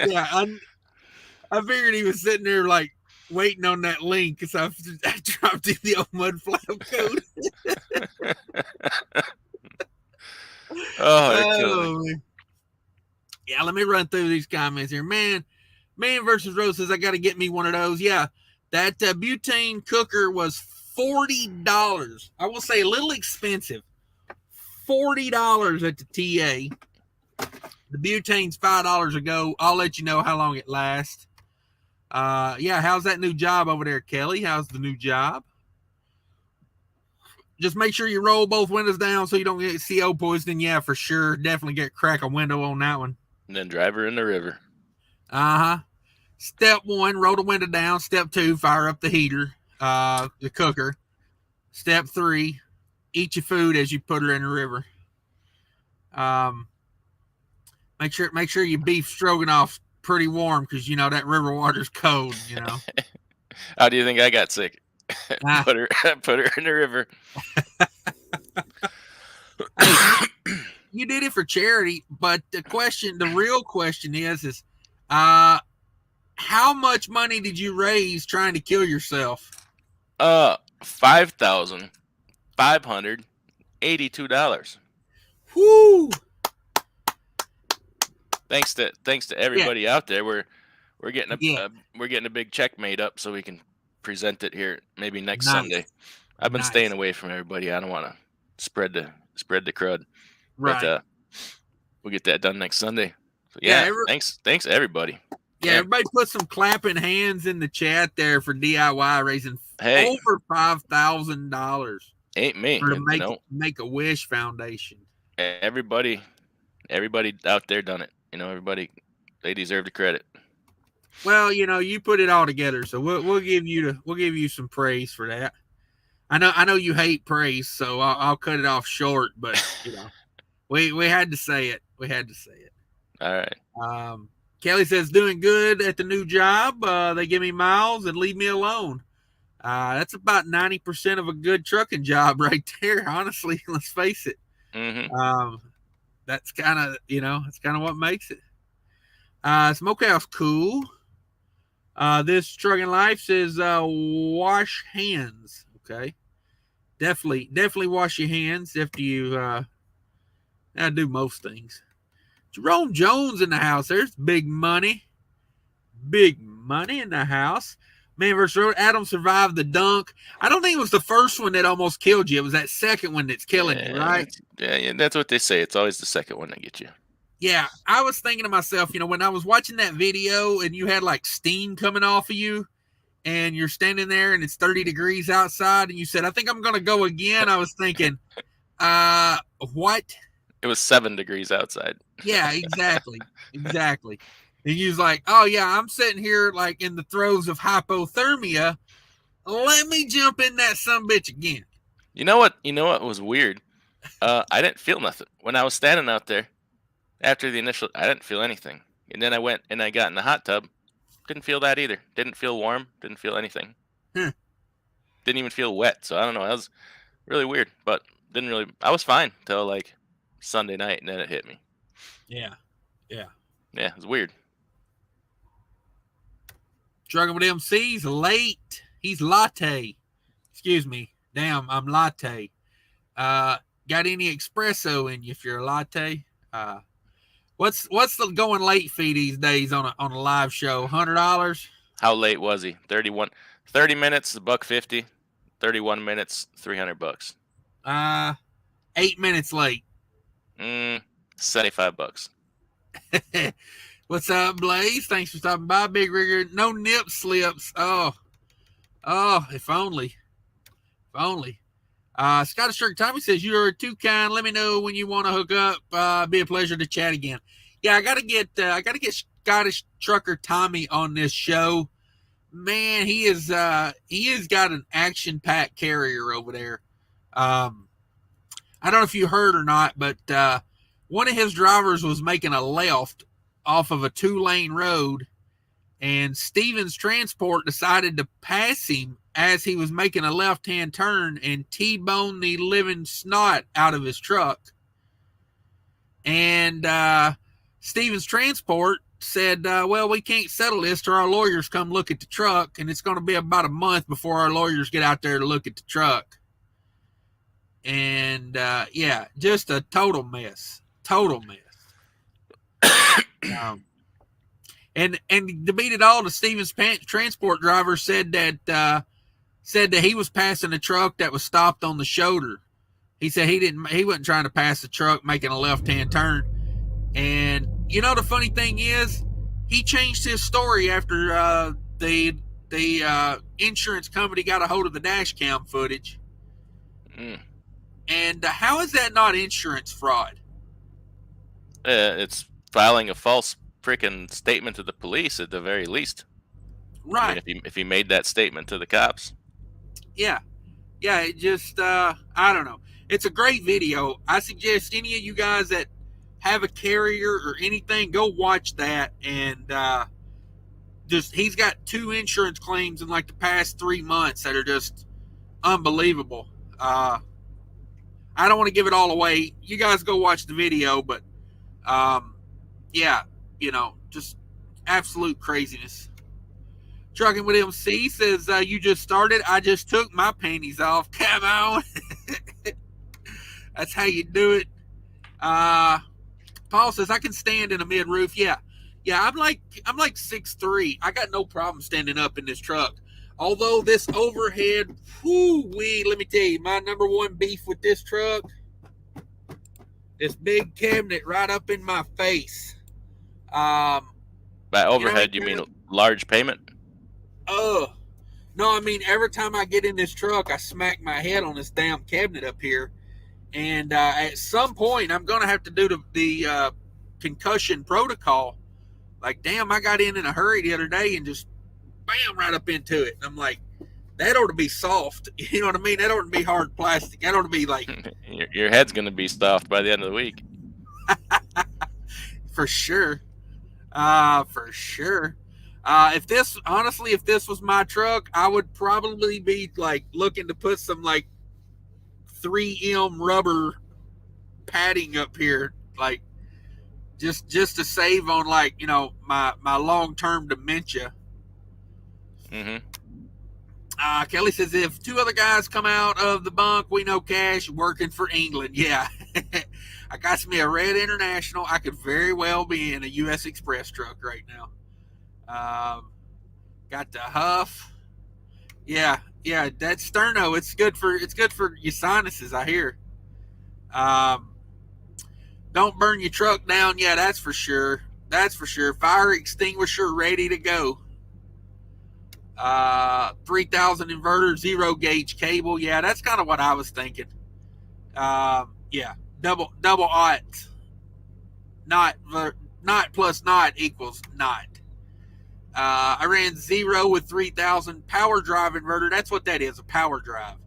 Yeah, I figured he was sitting there like waiting on that link because I dropped in the old Mudflap code. Yeah, let me run through these comments here. Man versus Rose says I got to get me one of those. Yeah, that butane cooker was $40. I will say a little expensive. $40 at the TA. The butane's $5 a go. I'll let you know how long it lasts. How's that new job over there, Kelly? How's the new job? Just make sure you roll both windows down so you don't get CO poisoning. Yeah, for sure. Definitely get crack a window on that one. And then drive her in the river. Step 1, roll the window down. Step 2, fire up the heater, the cooker. Step 3, eat your food as you put her in the river. Make sure your beef stroganoff's pretty warm because that river water's cold. How do you think I got sick? Put her in the river. you did it for charity, but the real question is, how much money did you raise trying to kill yourself? $5,582. Whoo! Thanks to Yeah, everybody out there. We're getting yeah, we're getting a big check made up so we can present it here maybe next Sunday. nice, I've been staying nice. away from everybody. I don't want to spread the crud, but Right. we'll get that done next Sunday. So Yeah, yeah, thanks to everybody. yeah. Everybody put some clapping hands in the chat there for DIY raising Hey, over $5,000 ain't me. for You know, Make a Wish Foundation. everybody out there done it. You know, everybody, they deserve the credit. Well, you put it all together, so we'll give you some praise for that. I know you hate praise, so I'll cut it off short. But we had to say it. We had to say it. All right. Kelly says doing good at the new job. They give me miles and leave me alone. That's about 90% of a good trucking job right there. Honestly, let's face it. Mm-hmm. That's kind of what makes it. Smokehouse cool. This trucking life says wash hands. Okay, definitely wash your hands after you do most things. Jerome Jones in the house. There's big money in the house. Man versus Road. Adam survived the dunk. I don't think it was the first one that almost killed you. It was that second one that's killing you, right? Yeah, that's what they say. It's always the second one that gets you. Yeah, I was thinking to myself, when I was watching that video and you had like steam coming off of you and you're standing there and it's 30 degrees outside and you said, I think I'm going to go again. I was thinking, what? It was 7 degrees outside. Yeah, exactly. Exactly. And you was like, oh yeah, I'm sitting here like in the throes of hypothermia. Let me jump in that sumbitch again. You know what was weird? I didn't feel nothing. When I was standing out there, after the initial, I didn't feel anything. And then I went and I got in the hot tub. Didn't feel that either. Didn't feel warm. Didn't feel anything. Huh. Didn't even feel wet. So I don't know. That was really weird. But I was fine till like Sunday night, and then it hit me. Yeah. Yeah. Yeah, it was weird. Struggling with MC's late. He's latte. Excuse me. Damn, I'm latte. Got any espresso in you if you're a latte? What's the going late fee these days on a live show? $100? How late was he? 30 minutes, $150. 31 minutes, $300. 8 minutes late. $75. What's up, Blaze? Thanks for stopping by, Big Rigger. No nip slips. Oh, if only. Scottish Truck Tommy says you are too kind. Let me know when you want to hook up. Be a pleasure to chat again. Yeah, I gotta get Scottish Trucker Tommy on this show. Man, he has got an action-packed carrier over there. I don't know if you heard or not, but one of his drivers was making a left off of a 2-lane road, and Stevens Transport decided to pass him as he was making a left-hand turn and T-boned the living snot out of his truck. And Stevens Transport said, well, we can't settle this till our lawyers come look at the truck, and it's going to be about a month before our lawyers get out there to look at the truck. And, yeah, just a total mess. And to beat it all, the Stevens Transport driver said that he was passing a truck that was stopped on the shoulder. He said he wasn't trying to pass the truck making a left-hand turn. And the funny thing is, he changed his story after the insurance company got a hold of the dash cam footage. And how is that not insurance fraud? It's filing a false freaking statement to the police at the very least. Right. I mean, if he made that statement to the cops. Yeah. It just I don't know. It's a great video. I suggest any of you guys that have a carrier or anything, go watch that. And he's got 2 insurance claims in like the past 3 months that are just unbelievable. I don't want to give it all away. You guys go watch the video, but yeah, just absolute craziness. Trucking with MC says, you just started. I just took my panties off. Come on. That's how you do it. Paul says, I can stand in a mid roof. Yeah. I'm like 6'3". I got no problem standing up in this truck. Although this overhead, let me tell you, my number one beef with this truck, this big cabinet right up in my face. By overhead, you mean large payment? No, I mean, every time I get in this truck, I smack my head on this damn cabinet up here. And at some point, I'm going to have to do the concussion protocol. Like, damn, I got in a hurry the other day and just bam, right up into it. And I'm like, that ought to be soft. You know what I mean? That ought to be hard plastic. That ought to be like... Your head's going to be soft by the end of the week. For sure. For sure. If this was my truck, I would probably be like looking to put some like 3M rubber padding up here, like just to save on like, my long-term dementia. Kelly says, if two other guys come out of the bunk, we know Cash working for England. Yeah. I got me a red International. I could very well be in a U.S. Express truck right now. Got the Huff. Yeah, that's sterno. It's good for your sinuses, I hear. Don't burn your truck down. Yeah, that's for sure. Fire extinguisher ready to go. 3000 inverter, 0 gauge cable. Yeah, that's kind of what I was thinking. Yeah, double aught. Not plus not equals not. I ran 0 with 3000 power drive inverter. That's what that is, a power drive.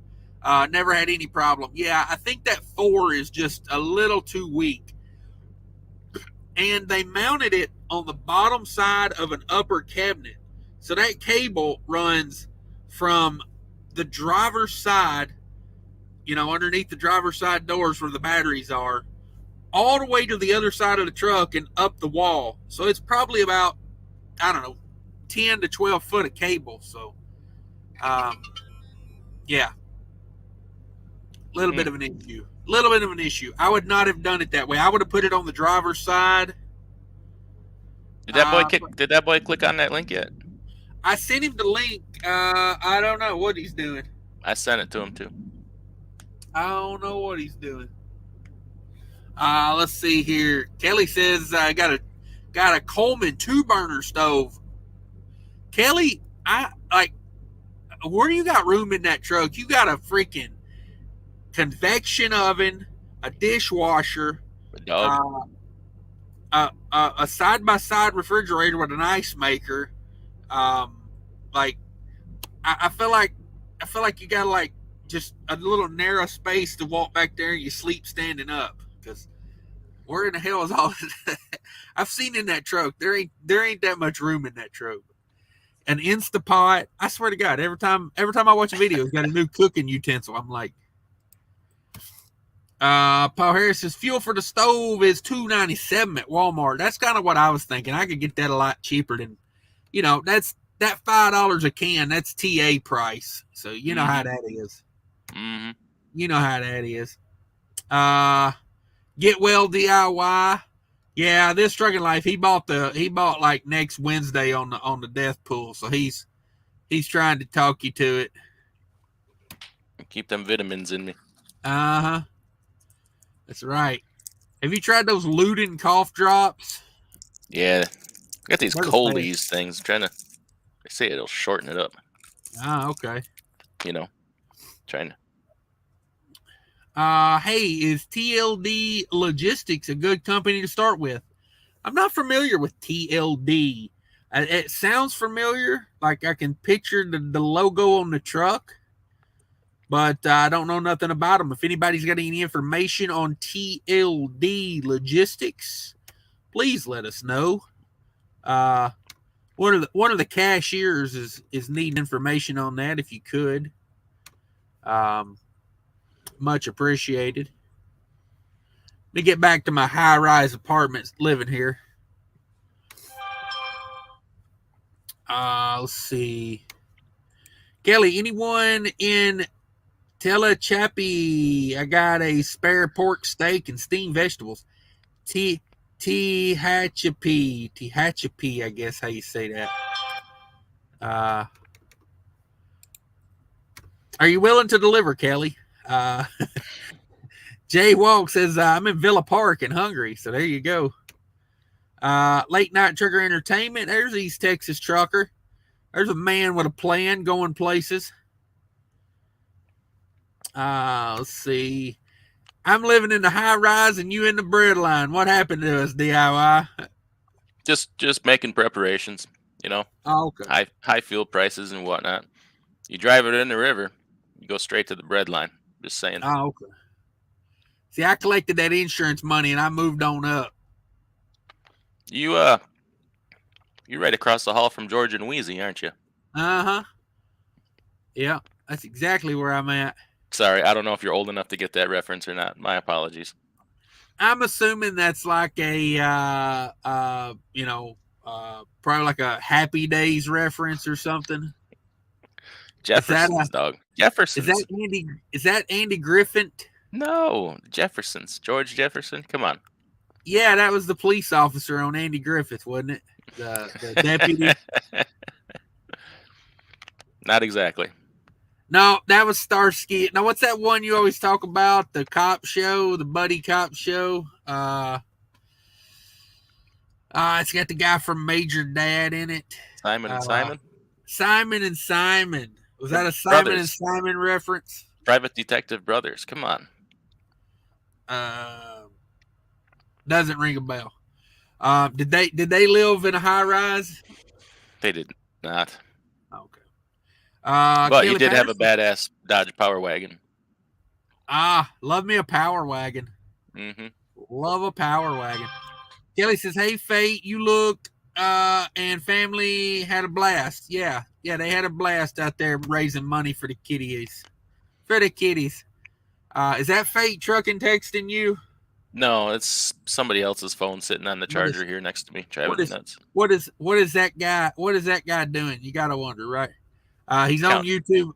Never had any problem. Yeah, I think that 4 is just a little too weak. And they mounted it on the bottom side of an upper cabinet. So that cable runs from the driver's side, underneath the driver's side doors where the batteries are, all the way to the other side of the truck and up the wall. So it's probably about, 10 to 12 foot of cable. So, yeah. A little bit of an issue. I would not have done it that way. I would have put it on the driver's side. Did that boy click on that link yet? I sent him the link. I don't know what he's doing. I sent it to him too. I don't know what he's doing. Let's see here. Kelly says I got a Coleman 2-burner stove. Kelly, where you got room in that truck? You got a freaking convection oven, a dishwasher, a side-by-side refrigerator with an ice maker. I feel like you got like just a little narrow space to walk back there and you sleep standing up, because where in the hell is all this? I've seen in that truck, there ain't that much room in that truck. An Instapot. I swear to God, every time I watch a video, it's got a new cooking utensil. I'm like, Paul Harris says fuel for the stove is $2.97 at Walmart. That's kind of what I was thinking. I could get that a lot cheaper than, that's that $5 a can. That's TA price. So you know how that is. Mm-hmm. You know how that is. Get well DIY. Yeah, this trucking life. He bought like next Wednesday on the death pool. So he's trying to talk you to it. Keep them vitamins in me. Uh-huh. That's right. Have you tried those Luden cough drops? Yeah. I got these Coley's things. They say it'll shorten it up. Ah, okay. Trying to. Hey, is TLD Logistics a good company to start with? I'm not familiar with TLD. It sounds familiar. Like I can picture the logo on the truck, but I don't know nothing about them. If anybody's got any information on TLD Logistics, please let us know. One of the cashiers is needing information on that if you could. Much appreciated. me get back to my high-rise apartment living here. Let's see. Kelly, anyone in Tehachapi? I got a spare pork steak and steamed vegetables. Tehachapi, I guess how you say that. Are you willing to deliver, Kelly? Jay Walk says, I'm in Villa Park and hungry. So there you go. Late night trucker entertainment. There's East Texas trucker. There's a man with a plan going places. Let's see. I'm living in the high rise and you in the bread line. What happened to us, DIY? Just making preparations, you know. Oh, okay. High fuel prices and whatnot. You drive it in the river, you go straight to the bread line. Just saying. Oh, okay. See, I collected that insurance money and I moved on up. You're right across the hall from George and Wheezy, aren't you? Uh-huh. Yeah, that's exactly where I'm at. Sorry, I don't know if you're old enough to get that reference or not. My apologies. I'm assuming that's like a, probably like a Happy Days reference or something. Jefferson's, dog. Jefferson's. Is that Andy Griffin? No, Jefferson's. George Jefferson. Come on. Yeah, that was the police officer on Andy Griffith, wasn't it? The deputy. Not exactly. No, that was Starsky. Now, what's that one you always talk about? The cop show, the buddy cop show. It's got the guy from Major Dad in it. Simon and Simon. Simon and Simon. Was that a Brothers. Simon and Simon reference? Private Detective Brothers. Come on. Doesn't ring a bell. Did they live in a high rise? They did not. Okay. But you did have a badass Dodge Power Wagon. Love me a Power Wagon. Mm-hmm. Love a Power Wagon. Kelly says, "Hey, Fate, you looked and family had a blast. Yeah, they had a blast out there raising money for the kitties. Is that Fate trucking texting you? No, it's somebody else's phone sitting on the charger here next to me, driving me nuts. What is that guy? What is that guy doing? You gotta wonder, right? He's on YouTube.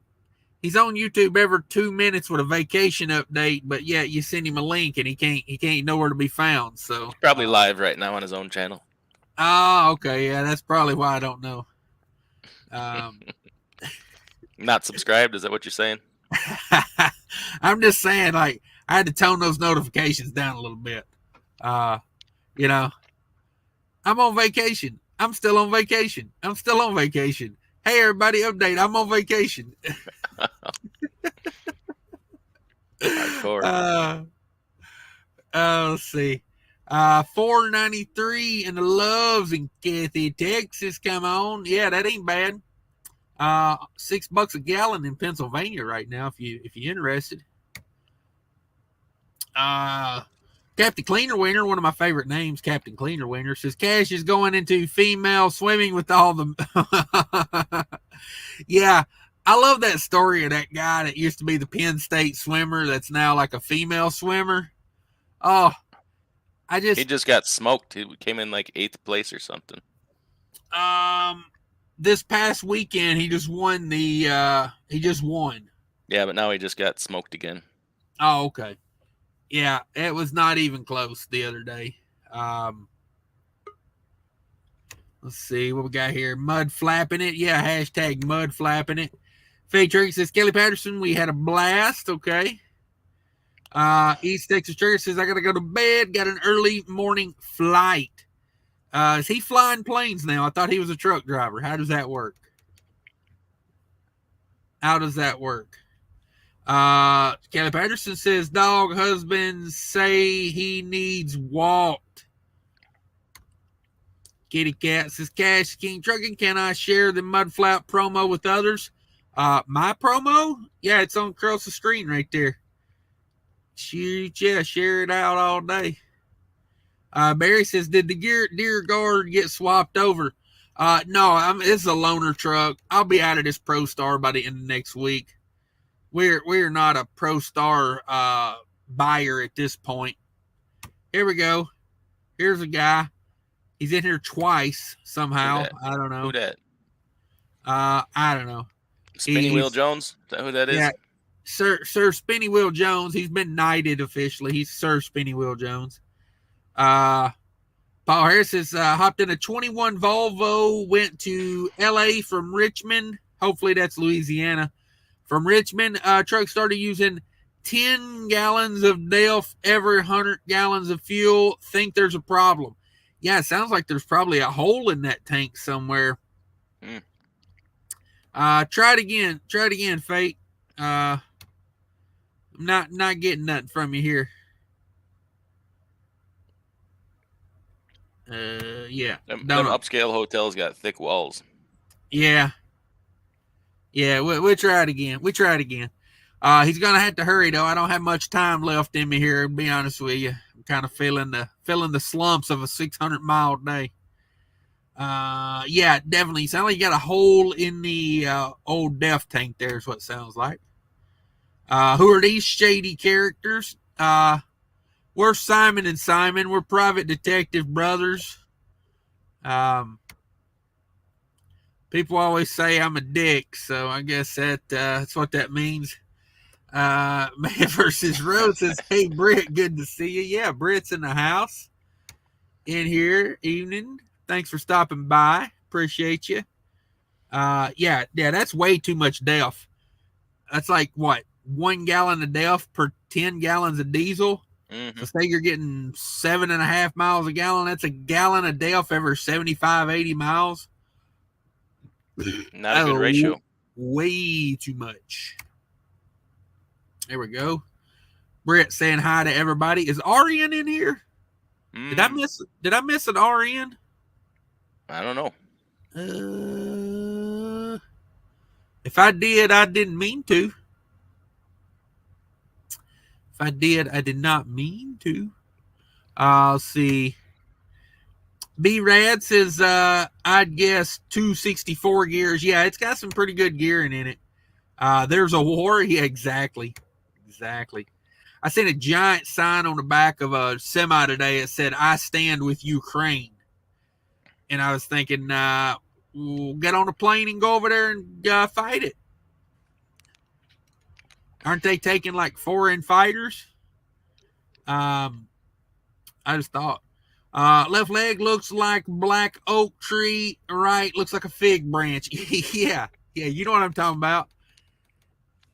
He's on YouTube every 2 minutes with a vacation update, but yeah, you send him a link and he can't nowhere to be found. So he's probably live right now on his own channel. Oh, okay, yeah, that's probably why I don't know. Not subscribed? Is that what you're saying? I'm just saying, like, I had to tone those notifications down a little bit. I'm on vacation. I'm still on vacation. Hey, everybody, update. I'm on vacation. Hardcore. Let's see. $4.93 in the Loves in Kathy, Texas. Come on. Yeah, that ain't bad. $6 a gallon in Pennsylvania right now, if you're interested. Captain Cleaner Winner, one of my favorite names, Captain Cleaner Winner, says Cash is going into female swimming with all the Yeah, I love that story of that guy that used to be the Penn State swimmer that's now like a female swimmer. Oh, he just got smoked. He came in like 8th place or something. This past weekend he just won. Yeah, but now he just got smoked again. Oh, okay. Yeah, it was not even close the other day. Let's see what we got here. Mudflapping it. Yeah, hashtag Mudflapping it. Fake Turkey says, Kelly Patterson, we had a blast. Okay. East Texas Church says, I got to go to bed. Got an early morning flight. Is he flying planes now? I thought he was a truck driver. How does that work? Kelly Patterson says, dog husbands say he needs walked. Kitty Cat says, CashisKingtrucking, can I share the Mudflap promo with others? My promo? Yeah, it's on across the screen right there. Shoot, yeah, share it out all day. Barry says, did the deer guard get swapped over? No, it's a loaner truck. I'll be out of this Prostar by the end of next week. We're not a Prostar buyer at this point. Here we go. Here's a guy. He's in here twice Who somehow. that? I don't know. Who that? I don't know. Spinny Wheel He's Jones? Is that who that is? yeah, Sir Spinny Wheel Jones. He's been knighted officially. He's Sir Spinny Wheel Jones. Paul Harris has hopped in a 21 Volvo, went to LA from Richmond. Hopefully that's Louisiana. From Richmond, truck started using 10 gallons of DELF every 100 gallons of fuel. Think there's a problem. Yeah, it sounds like there's probably a hole in that tank somewhere. Try it again. Try it again, Fate. I'm not getting nothing from you here. Yeah. Them upscale hotels got thick walls. Yeah. Yeah, we'll try it again. He's gonna have to hurry though. I don't have much time left in me here, to be honest with you. I'm kind of feeling the slumps of a 600-mile day. Yeah, definitely. Sounds like you got a hole in the old DEF tank there is what it sounds like. Who are these shady characters? We're Simon and Simon. We're private detective brothers. People always say I'm a dick, so I guess that's what that means. Man versus Rose says, "Hey Britt, good to see you." Yeah, Britt's in the house in here. Evening. Thanks for stopping by. Appreciate you. Yeah, that's way too much DEF. That's like what, 1 gallon of DEF per 10 gallons of diesel. So say you're getting 7.5 miles a gallon. That's a gallon of DEF every 75, 80 miles. Not a good ratio. Way too much. There we go. Brett saying hi to everybody. Is RN in here? Did I miss an RN? I don't know. If I did, I didn't mean to. If I did, I did not mean to. I'll see. B-Rad says, I'd guess 264 gears. Yeah, it's got some pretty good gearing in it. There's a war. Yeah, exactly. I seen a giant sign on the back of a semi today that said, "I stand with Ukraine." And I was thinking, we'll get on a plane and go over there and fight it. Aren't they taking like foreign fighters? I just thought. Left leg looks like black oak tree. Right, looks like a fig branch. Yeah, you know what I'm talking about.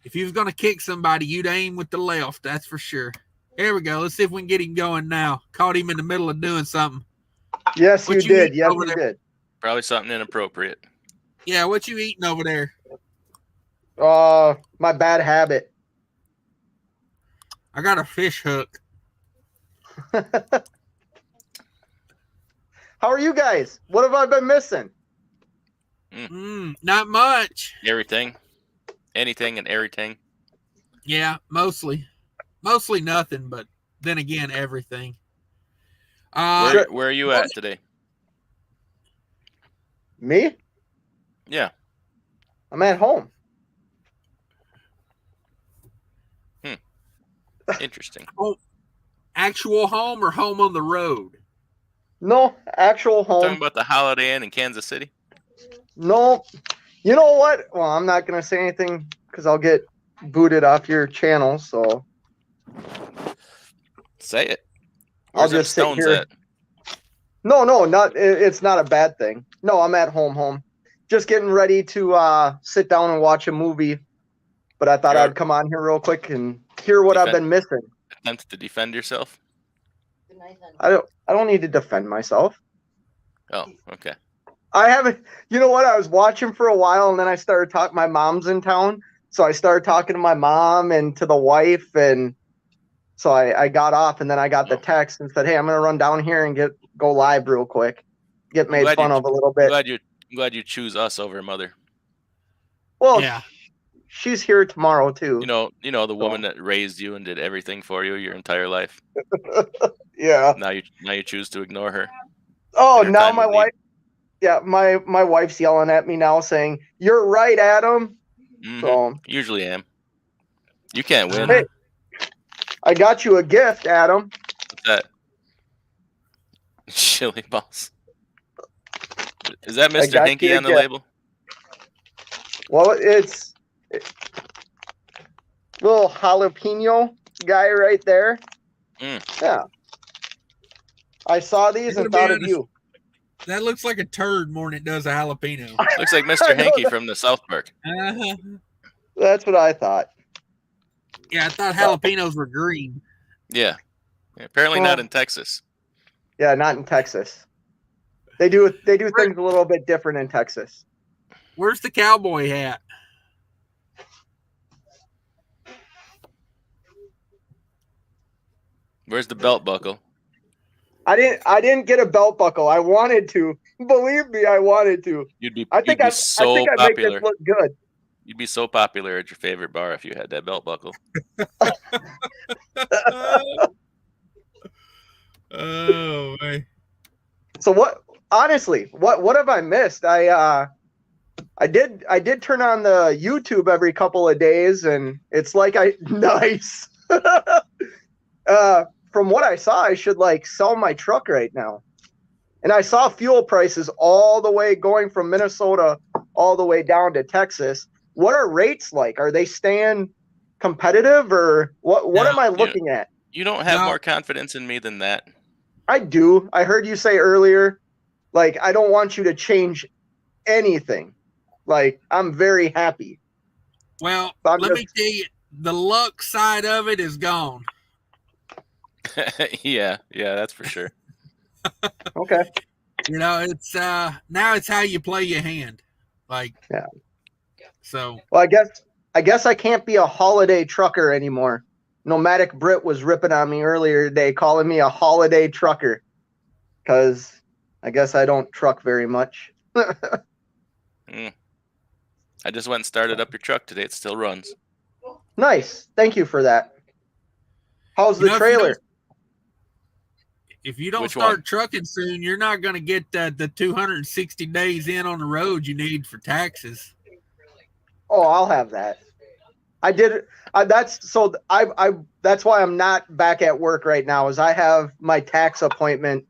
If you was going to kick somebody, you'd aim with the left, that's for sure. Here we go. Let's see if we can get him going now. Caught him in the middle of doing something. Yes, you did. Yes, you did. Probably something inappropriate. Yeah, what you eating over there? My bad habit. I got a fish hook. How are you guys? What have I been missing? Not much. Everything. Anything and everything. Yeah, mostly nothing, but then again, everything. Where are you at today? Me? Yeah. I'm at home. Interesting. Actual home or home on the road? No, actual home. Talking about the Holiday Inn in Kansas City? No. You know what? Well, I'm not going to say anything because I'll get booted off your channel, so. Say it. I'll just sit here. At? No, it's not a bad thing. No, I'm at home. Just getting ready to sit down and watch a movie. But I thought I'd come on here real quick and hear what I've been missing. Attempt to defend yourself? I don't need to defend myself. Oh, okay. I haven't. You know what? I was watching for a while, and then I started talking. My mom's in town, so I started talking to my mom and to the wife, and so I got off, and then I got the text and said, "Hey, I'm gonna run down here and go live real quick, get made fun of a little bit." I'm glad you choose us over Mother. Well, yeah. She's here tomorrow too. You know the woman that raised you and did everything for you your entire life. Yeah. Now you choose to ignore her. Oh, now my wife. Yeah, my wife's yelling at me now, saying, "You're right, Adam." Mm-hmm. So usually am. You can't win. Hey, I got you a gift, Adam. What's that? Chili balls. Is that I Mr. got Hinky you on the again. label? Well, it's little jalapeno guy right there. Yeah. I saw these and thought of you. That looks like a turd more than it does a jalapeno. Looks like Mr. Hinky from the South Park. Uh-huh. That's what I thought. Yeah, I thought jalapenos were green. Yeah. Apparently not in Texas. Yeah, not in Texas. They do things a little bit different in Texas. Where's the cowboy hat? Where's the belt buckle? I didn't get a belt buckle. I wanted to. Believe me, I wanted to. I think I make this look good. You'd be so popular at your favorite bar if you had that belt buckle. Oh man. So what? Honestly, what have I missed? I did turn on the YouTube every couple of days, and it's like nice. From what I saw, I should like sell my truck right now. And I saw fuel prices all the way going from Minnesota all the way down to Texas. What are rates like? Are they staying competitive, or what am I looking at? You don't have more confidence in me than that. I do. I heard you say earlier, like, I don't want you to change anything. Like, I'm very happy. Well, let me tell you, the luck side of it is gone. yeah, that's for sure. Okay. You know, it's now it's how you play your hand. Like, yeah. So well, I guess I can't be a holiday trucker anymore. Nomadic Brit was ripping on me earlier today, calling me a holiday trucker, because I guess I don't truck very much. I just went and started up your truck today. It still runs. Nice. Thank you for that. How's the trailer? If you don't start trucking soon, you're not going to get the 260 days in on the road you need for taxes. Oh, I'll have that. I did. That's why I'm not back at work right now, is I have my tax appointment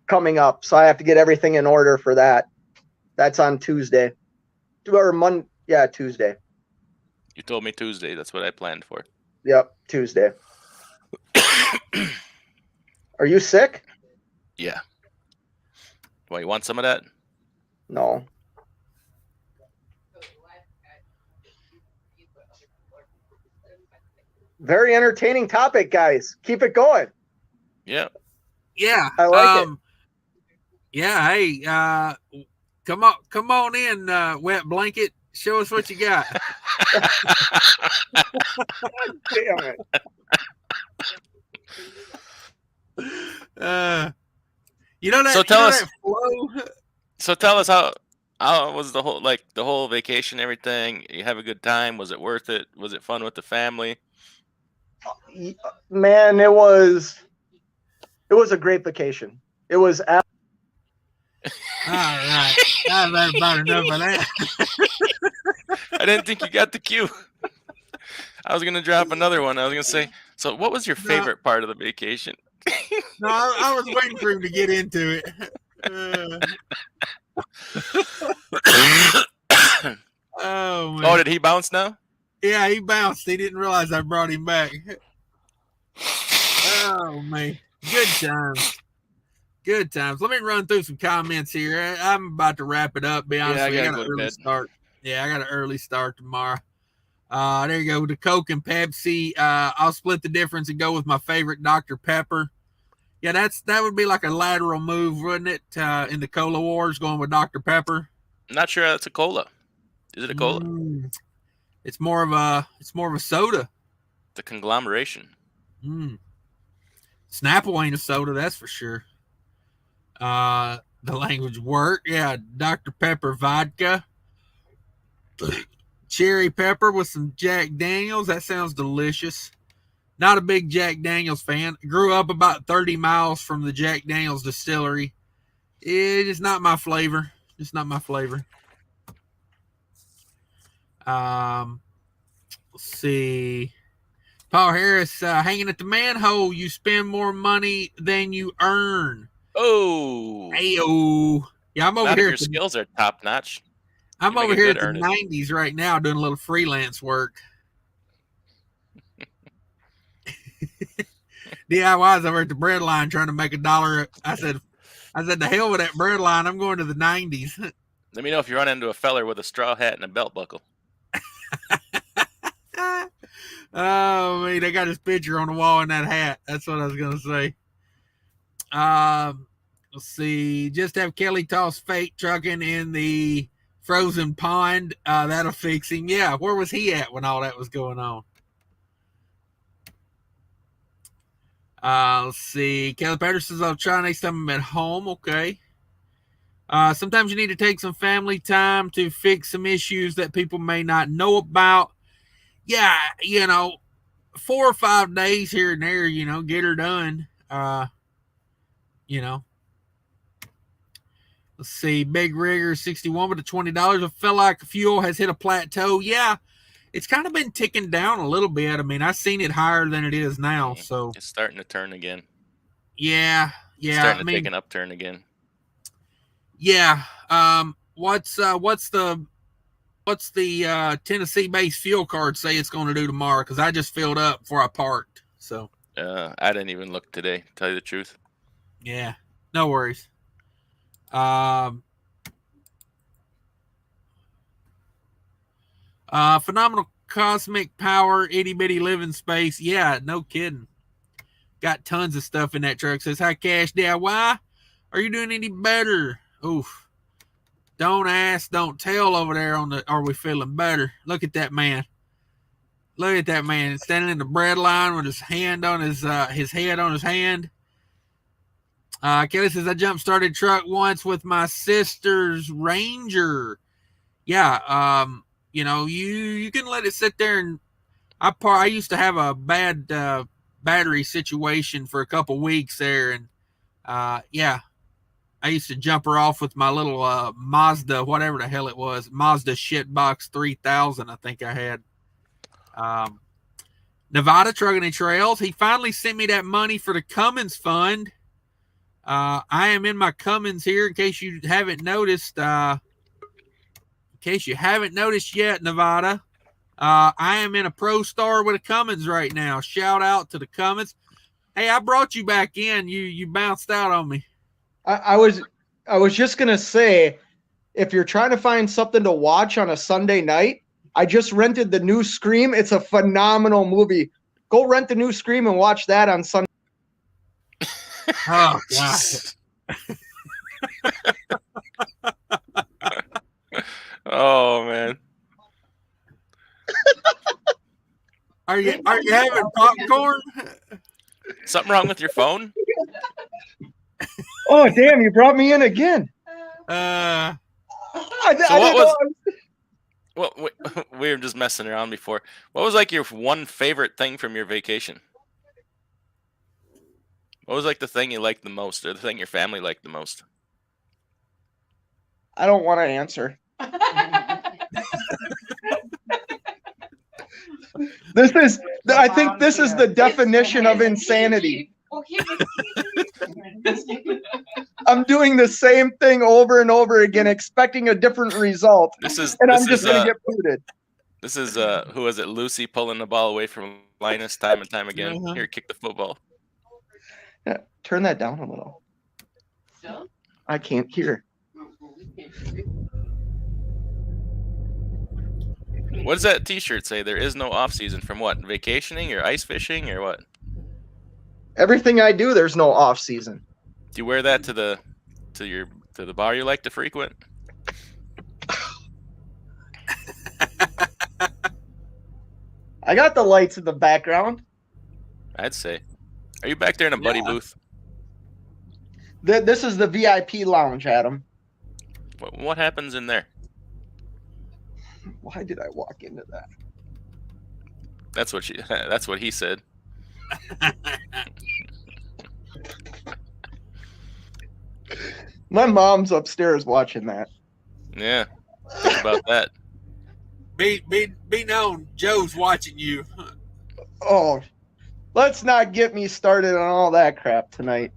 coming up. So I have to get everything in order for that. That's on Tuesday or Monday. Yeah, Tuesday. You told me Tuesday. That's what I planned for. Yep, Tuesday. Are you sick? Yeah. Well, you want some of that? No. Very entertaining topic, guys. Keep it going. Yeah. Yeah. I like it. Yeah. Hey, come on in, wet blanket. Show us what you got. Damn it. You know that. So tell us. That flow? So tell us how was the whole vacation, everything? You have a good time? Was it worth it? Was it fun with the family? Man, it was a great vacation. It was. All right. I've had about enough of that. I didn't think you got the cue. I was gonna drop another one. I was gonna say, so what was your favorite part of the vacation? No, I was waiting for him to get into it. Oh man. Oh, did he bounce now? Yeah, he bounced. He didn't realize I brought him back. Oh man. Good times. Good times. Let me run through some comments here. I'm about to wrap it up. Be honest with you, I got an early start. Yeah, I got an early start tomorrow. There you go. The Coke and Pepsi. I'll split the difference and go with my favorite, Dr. Pepper. Yeah, that would be like a lateral move, wouldn't it? In the cola wars, going with Dr. Pepper. I'm not sure that's a cola. Is it a cola? It's more of a soda. The conglomeration. Snapple ain't a soda, that's for sure. The language work. Yeah, Dr. Pepper vodka. Cherry pepper with some Jack Daniels. That sounds delicious. Not a big Jack Daniels fan. Grew up about 30 miles from the Jack Daniels distillery. It is not my flavor. It's not my flavor. Let's see. Paul Harris, hanging at the manhole. You spend more money than you earn. Oh. Ayo. Yeah, I'm over Not if here. your At the, skills are top notch. I'm You make over a here good at the earning. 90s right now doing a little freelance work. DIYs over at the bread line trying to make $1. I said, the hell with that bread line. I'm going to the 90s. Let me know if you run into a feller with a straw hat and a belt buckle. Oh, man, they got his picture on the wall in that hat. That's what I was going to say. Let's see. Just have Kelly toss fake trucking in the frozen pond. That'll fix him. Yeah, where was he at when all that was going on? Let's see. Kelly Patterson's I'll try next time I'm at home. Okay. Sometimes you need to take some family time to fix some issues that people may not know about. Yeah, 4 or 5 days here and there, get her done. Let's see. Big Rigger 61 with the $20. I feel like fuel has hit a plateau. Yeah, it's kind of been ticking down a little bit. I mean, I've seen it higher than it is now. So It's starting to turn again. Yeah. It's starting to take an upturn again. Yeah. What's the Tennessee-based fuel card say it's going to do tomorrow? Because I just filled up before I parked. So. I didn't even look today, to tell you the truth. Yeah. No worries. Phenomenal cosmic power, itty bitty living space. Yeah, no kidding. Got tons of stuff in that truck. Says, hi, Cash DIY. Are you doing any better? Oof. Don't ask, don't tell over there on the Are We Feeling Better? Look at that man. Look at that man standing in the bread line with his hand on his head on his hand. Kelly says, I jump-started truck once with my sister's Ranger. Yeah, you can let it sit there, and I used to have a bad battery situation for a couple weeks there, and yeah, I used to jump her off with my little Mazda, whatever the hell it was, Mazda Shitbox 3000, I think I had. Nevada Trucking and Trails, he finally sent me that money for the Cummins fund. I am in my Cummins here, in case you haven't noticed. In case you haven't noticed yet, Nevada, I am in a Prostar with a Cummins right now. Shout out to the Cummins. Hey, I brought you back in. You bounced out on me. I was just gonna say, if you're trying to find something to watch on a Sunday night, I just rented the new Scream. It's a phenomenal movie. Go rent the new Scream and watch that on Sunday. Oh God. Oh man. Are you having popcorn? Something wrong with your phone? Oh damn! You brought me in again. Well, we were just messing around before. What was like your one favorite thing from your vacation? What was like the thing you liked the most, or the thing your family liked the most? I don't want to answer. I think this is the definition of insanity. I'm doing the same thing over and over again, expecting a different result. I'm just going to get booted. This is who was it? Lucy pulling the ball away from Linus time and time again. Uh-huh. Here, kick the football. Yeah, turn that down a little. Still? I can't hear. What does that T-shirt say? There is no off season. From what? Vacationing or ice fishing or what? Everything I do, there's no off season. Do you wear that to the bar you like to frequent? I got the lights in the background. I'd say. Are you back there in a buddy booth? This is the VIP lounge, Adam. What happens in there? Why did I walk into that? That's what he said. My mom's upstairs watching that. Yeah. Think about that. Be known, Joe's watching you. Oh, let's not get me started on all that crap tonight.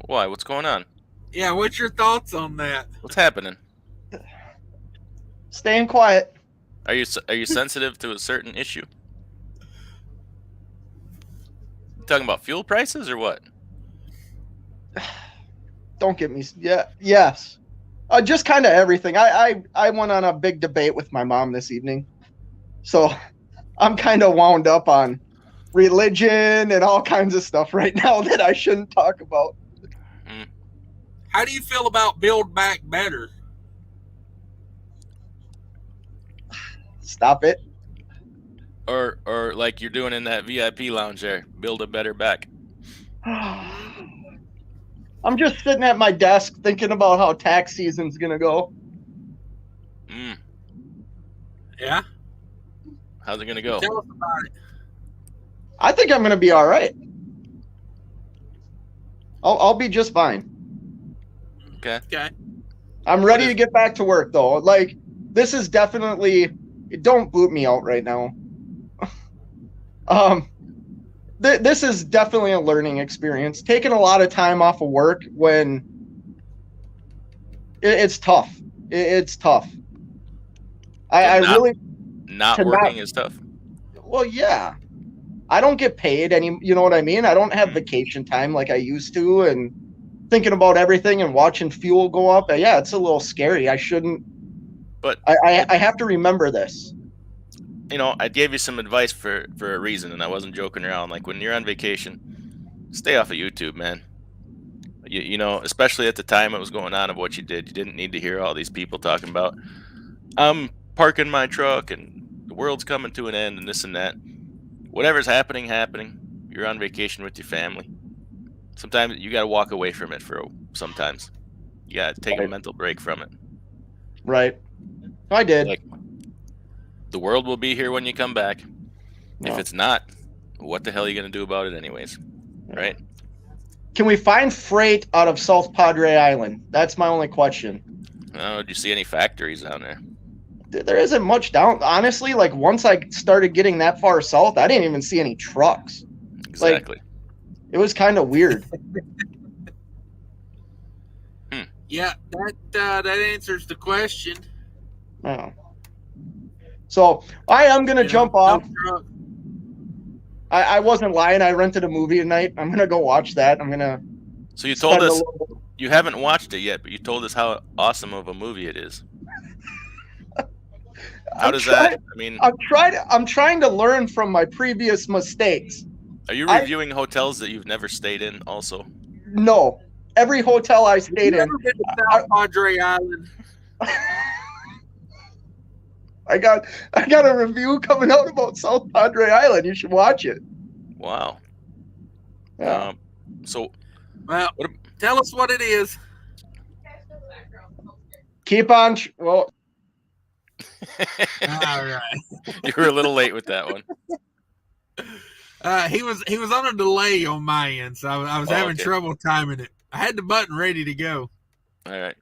Why? What's going on? Yeah, what's your thoughts on that? What's happening? Staying quiet. Are you sensitive to a certain issue? You talking about fuel prices or what? Don't get me. Yeah. Yes. Just kind of everything. I went on a big debate with my mom this evening, so I'm kind of wound up on religion and all kinds of stuff right now that I shouldn't talk about. How do you feel about Build Back Better? Stop it. Or like you're doing in that VIP lounge there, build a better back. I'm just sitting at my desk thinking about how tax season's gonna go. Yeah. How's it gonna go? Tell us about it. I think I'm gonna be all right. I'll be just fine. Okay. Okay. I'm ready to get back to work though. Like, this is definitely, don't boot me out right now. This is definitely a learning experience. Taking a lot of time off of work when it's tough. It's tough. I really not working is tough. Well, yeah. I don't get paid you know what I mean? I don't have vacation time like I used to, and thinking about everything and watching fuel go up. Yeah, it's a little scary. I shouldn't. But I have to remember this. You know, I gave you some advice for a reason, and I wasn't joking around. Like, when you're on vacation, stay off of YouTube, man. You know, especially at the time it was going on of what you did. You didn't need to hear all these people talking about, I'm parking my truck and the world's coming to an end and this and that. Whatever's happening. You're on vacation with your family. Sometimes you got to walk away from it sometimes. You got to take a mental break from it. Right. I did. Like, the world will be here when you come back. No. If it's not, what the hell are you going to do about it anyways? Right? Can we find freight out of South Padre Island? That's my only question. Oh, do you see any factories down there? There isn't much down. Honestly, like, once I started getting that far south, I didn't even see any trucks. Exactly. Like, it was kind of weird. Yeah, that answers the question. Oh. So I am gonna jump off. No, I wasn't lying. I rented a movie tonight. I'm gonna go watch that. I'm gonna. So you told us you haven't watched it yet, but you told us how awesome of a movie it is. How does that? I mean, I'm trying to learn from my previous mistakes. Are you reviewing hotels that you've never stayed in? Also, no. Every hotel I stayed in. Never been to South Padre Island. I got a review coming out about South Padre Island. You should watch it. Wow. Yeah. So, well, tell us what it is. Keep on. Well. All right. You were a little late with that one. He was on a delay on my end, so I was having trouble timing it. I had the button ready to go. All right.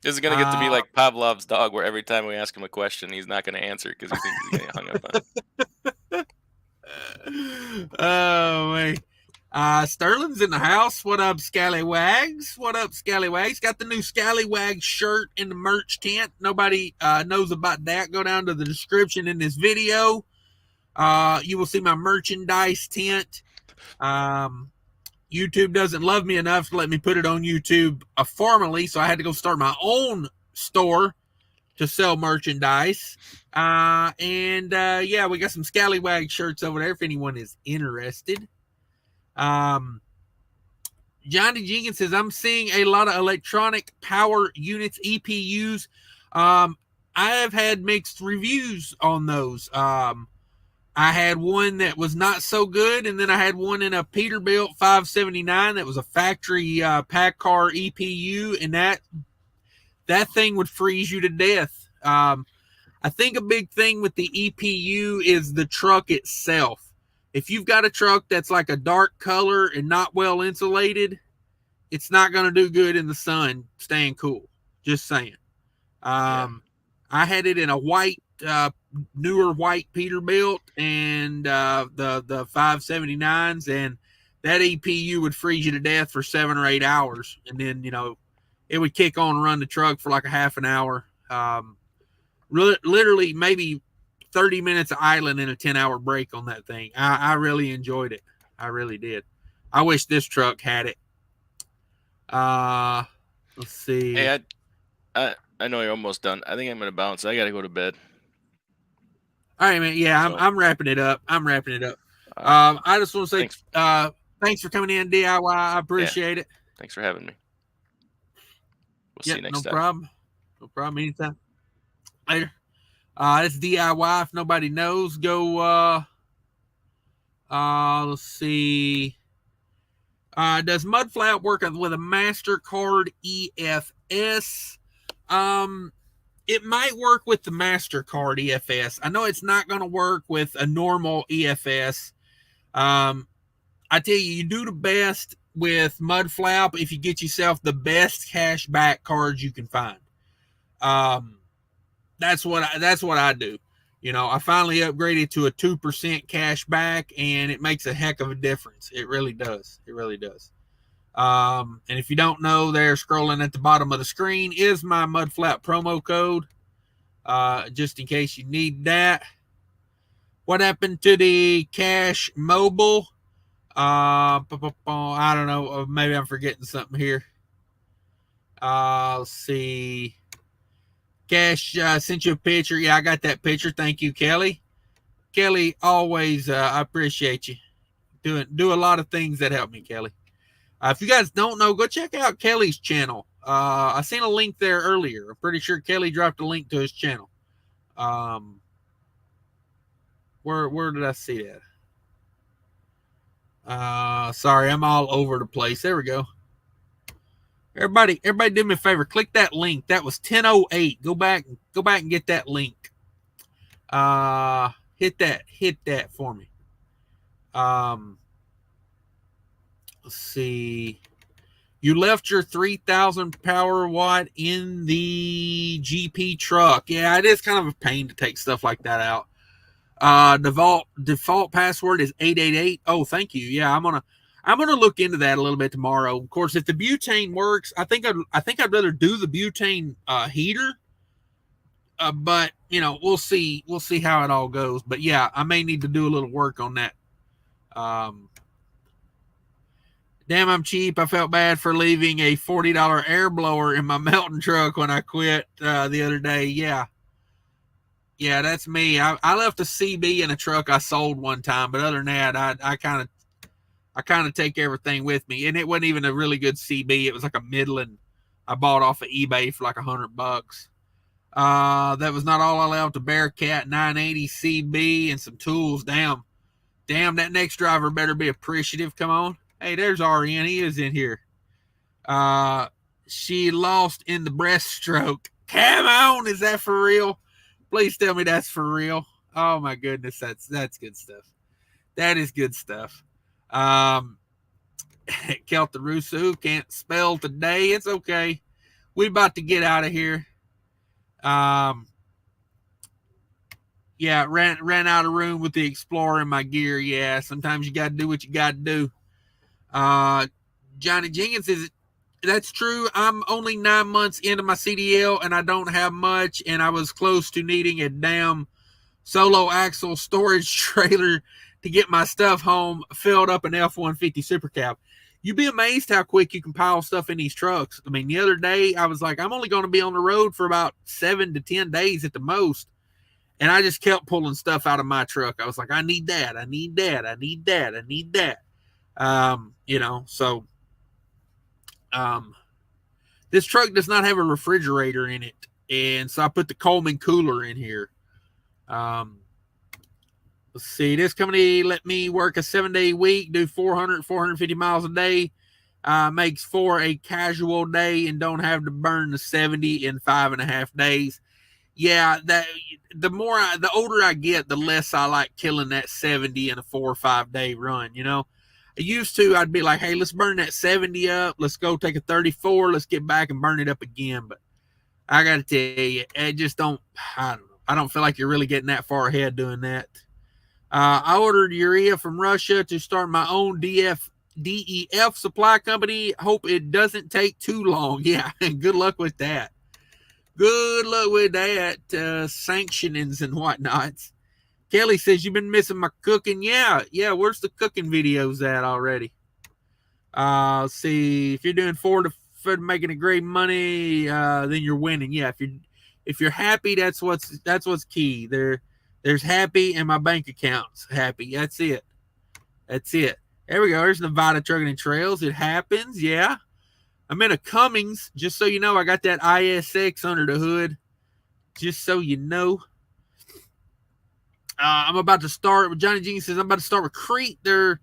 This is going to get to be like Pavlov's dog, where every time we ask him a question, he's not going to answer because he thinks he's getting hung up on. Oh, wait. Sterling's in the house. What up, Scallywags? What up, Scallywags? Got the new Scallywag shirt in the merch tent. Nobody knows about that. Go down to the description in this video. You will see my merchandise tent. YouTube doesn't love me enough to let me put it on YouTube formally, so I had to go start my own store to sell merchandise. Yeah, we got some Scallywag shirts over there if anyone is interested. Johnny Jenkins says, I'm seeing a lot of electronic power units, EPUs. I have had mixed reviews on those. I had one that was not so good, and then I had one in a Peterbilt 579 that was a factory PACCAR EPU, and that thing would freeze you to death. I think a big thing with the EPU is the truck itself. If you've got a truck that's like a dark color and not well insulated, it's not going to do good in the sun staying cool. Just saying. I had it in a white, newer white Peterbilt and the 579s, and that EPU would freeze you to death for 7 or 8 hours, and then it would kick on and run the truck for like a half an hour. Literally maybe 30 minutes of idling and a 10-hour break on that thing. I really enjoyed it. I really did. I wish this truck had it. Let's see. Hey, I know you're almost done. I think I'm gonna bounce. I gotta go to bed. All right, man. Yeah, I'm wrapping it up. I just want to say thanks for coming in, DIY. I appreciate it. Thanks for having me. We'll see you next time. No problem. No problem. Anytime. Later. It's DIY. If nobody knows, go. Let's see. Does Mudflap work with a MasterCard EFS? It might work with the MasterCard EFS. I know it's not going to work with a normal EFS. I tell you do the best with Mudflap if you get yourself the best cash back cards you can find. That's what I do. I finally upgraded to a 2% cash back, and it makes a heck of a difference. It really does. It really does. And if you don't know, there scrolling at the bottom of the screen is my Mudflap promo code, just in case you need that. What happened to the Cash Mobile? I don't know. Maybe I'm forgetting something here. Let's see. Cash sent you a picture. Yeah, I got that picture. Thank you, Kelly. Kelly, always, I appreciate you. Do a lot of things that help me, Kelly. If you guys don't know, go check out Kelly's channel. I seen a link there earlier. I'm pretty sure Kelly dropped a link to his channel. Where did I see that? Sorry, I'm all over the place. There we go. Everybody do me a favor. Click that link. That was 10:08. Go back and get that link. Hit that for me. Let's see. You left your 3,000 power watt in the GP truck. Yeah, it is kind of a pain to take stuff like that out. Default password is 888. Oh, thank you. Yeah, I'm gonna look into that a little bit tomorrow. Of course, if the butane works, I think I'd rather do the butane heater. But we'll see how it all goes. But yeah, I may need to do a little work on that. Damn, I'm cheap. I felt bad for leaving a $40 air blower in my melting truck when I quit the other day. Yeah, that's me. I left a CB in a truck I sold one time, but other than that, I kind of take everything with me. And it wasn't even a really good CB. It was like a Midland I bought off of eBay for like $100. That was not all I left. A Bearcat 980 CB and some tools. Damn, that next driver better be appreciative. Come on. Hey, there's RN. He is in here. She lost in the breaststroke. Come on. Is that for real? Please tell me that's for real. Oh my goodness. That's good stuff. That is good stuff. Kelta Russo can't spell today. It's okay. We about to get out of here. Yeah, ran out of room with the Explorer in my gear. Yeah, sometimes you got to do what you got to do. Johnny Jenkins says, that's true. I'm only 9 months into my CDL and I don't have much, and I was close to needing a damn solo axle storage trailer to get my stuff home filled up an F-150 Super Cab. You'd be amazed how quick you can pile stuff in these trucks. I mean, the other day I was like, I'm only going to be on the road for about 7 to 10 days at the most. And I just kept pulling stuff out of my truck. I was like, I need that. I need that. I need that. I need that. This truck does not have a refrigerator in it. And so I put the Coleman cooler in here. Let's see. This company let me work a 7-day week, do 450 miles a day. Makes for a casual day and don't have to burn the 70 in 5.5 days. Yeah, the older I get, the less I like killing that 70 in a 4 or 5 day run. I used to, I'd be like, hey, let's burn that 70 up. Let's go take a 34. Let's get back and burn it up again. But I got to tell you, I don't feel like you're really getting that far ahead doing that. I ordered urea from Russia to start my own DEF Supply Company. Hope it doesn't take too long. Yeah, and good luck with that. Good luck with that. Sanctionings and whatnots. Kelly says, you've been missing my cooking. Yeah. Where's the cooking videos at already? Let's see. If you're doing Ford making a great money, then you're winning. Yeah, if you're happy, that's what's key. There's happy and my bank account's happy. That's it. There we go. There's Nevada Trucking and Trails. It happens. Yeah. I'm in a Cummins. Just so you know, I got that ISX under the hood. Just so you know. I'm about to start. Johnny Jean says I'm about to start with Crete. They're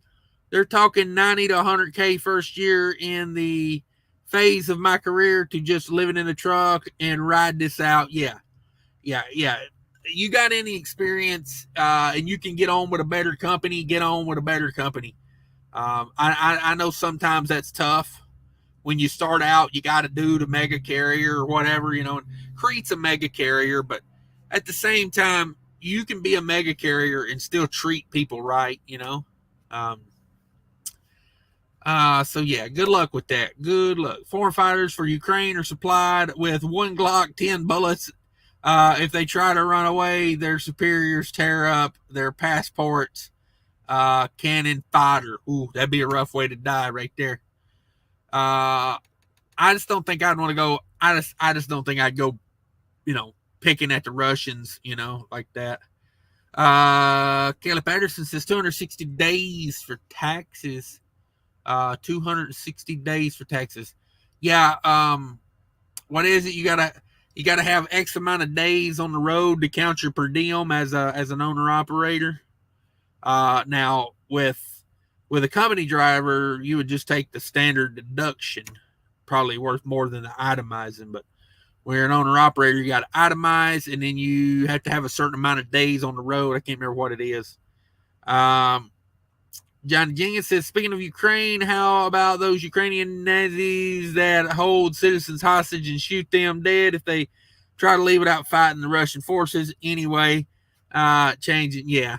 talking 90 to 100K first year in the phase of my career to just living in the truck and ride this out. Yeah. You got any experience and you can get on with a better company, get on with a better company. I know sometimes that's tough. When you start out, you got to do the mega carrier or whatever, you know. Crete's a mega carrier, but at the same time, you can be a mega carrier and still treat people right, you know. So yeah, good luck with that. Good luck. Foreign fighters for Ukraine are supplied with 1 Glock 10 bullets. If they try to run away, their superiors tear up their passports. Cannon fodder. Ooh, that'd be a rough way to die right there. I just don't think I'd want to go. I just don't think I'd go, you know, picking at the Russians, you know, like that. Caleb Patterson says 260 days for taxes. 260 days for taxes. Yeah. What is it? You gotta have X amount of days on the road to count your per diem as an owner operator. Now with a company driver, you would just take the standard deduction, probably worth more than the itemizing. But when you're an owner operator, you got to itemize, and then you have to have a certain amount of days on the road. I can't remember what it is. John Jenkins says, speaking of Ukraine, how about those Ukrainian Nazis that hold citizens hostage and shoot them dead if they try to leave without fighting the Russian forces? Anyway, changing. Yeah.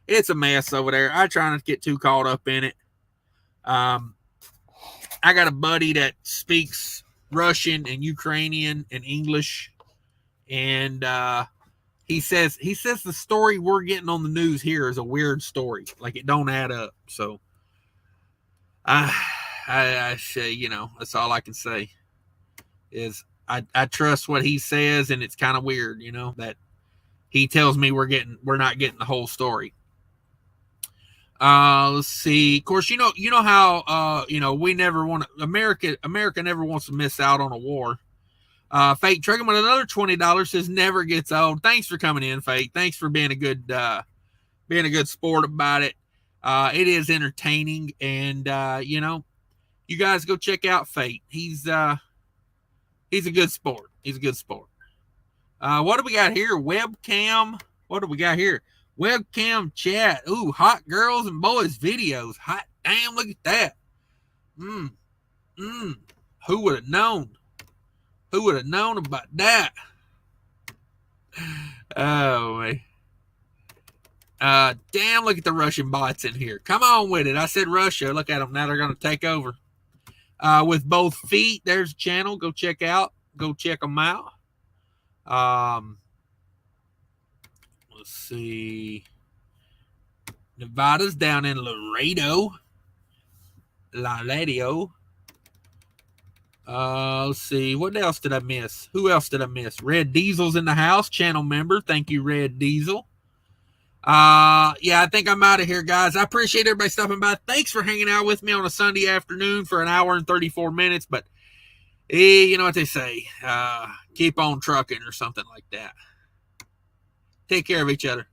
It's a mess over there. I try not to get too caught up in it. I got a buddy that speaks Russian and Ukrainian and English, and he says the story we're getting on the news here is a weird story. Like, it don't add up. So I say, you know, that's all I can say is I trust what he says, and it's kind of weird, you know, that he tells me we're not getting the whole story. Let's see. Of course, you know how we never want to, America never wants to miss out on a war. Fate Trucking with another $20 says never gets old. Thanks for coming in, Fate. Thanks for being a good sport about it. It is entertaining, and you guys go check out Fate. He's a good sport. What do we got here? Webcam. What do we got here? Webcam chat. Ooh, hot girls and boys videos. Hot damn, look at that. Who would have known? Who would have known about that? Oh, man. Damn, look at the Russian bots in here. Come on with it. I said Russia. Look at them. Now they're going to take over. With both feet, there's a channel. Go check them out. Let's see. Nevada's down in Laredo. Let's see. What else did I miss? Who else did I miss? Red Diesel's in the house. Channel member. Thank you, Red Diesel. I think I'm out of here, guys. I appreciate everybody stopping by. Thanks for hanging out with me on a Sunday afternoon for an hour and 34 minutes. But, you know what they say. Keep on trucking or something like that. Take care of each other.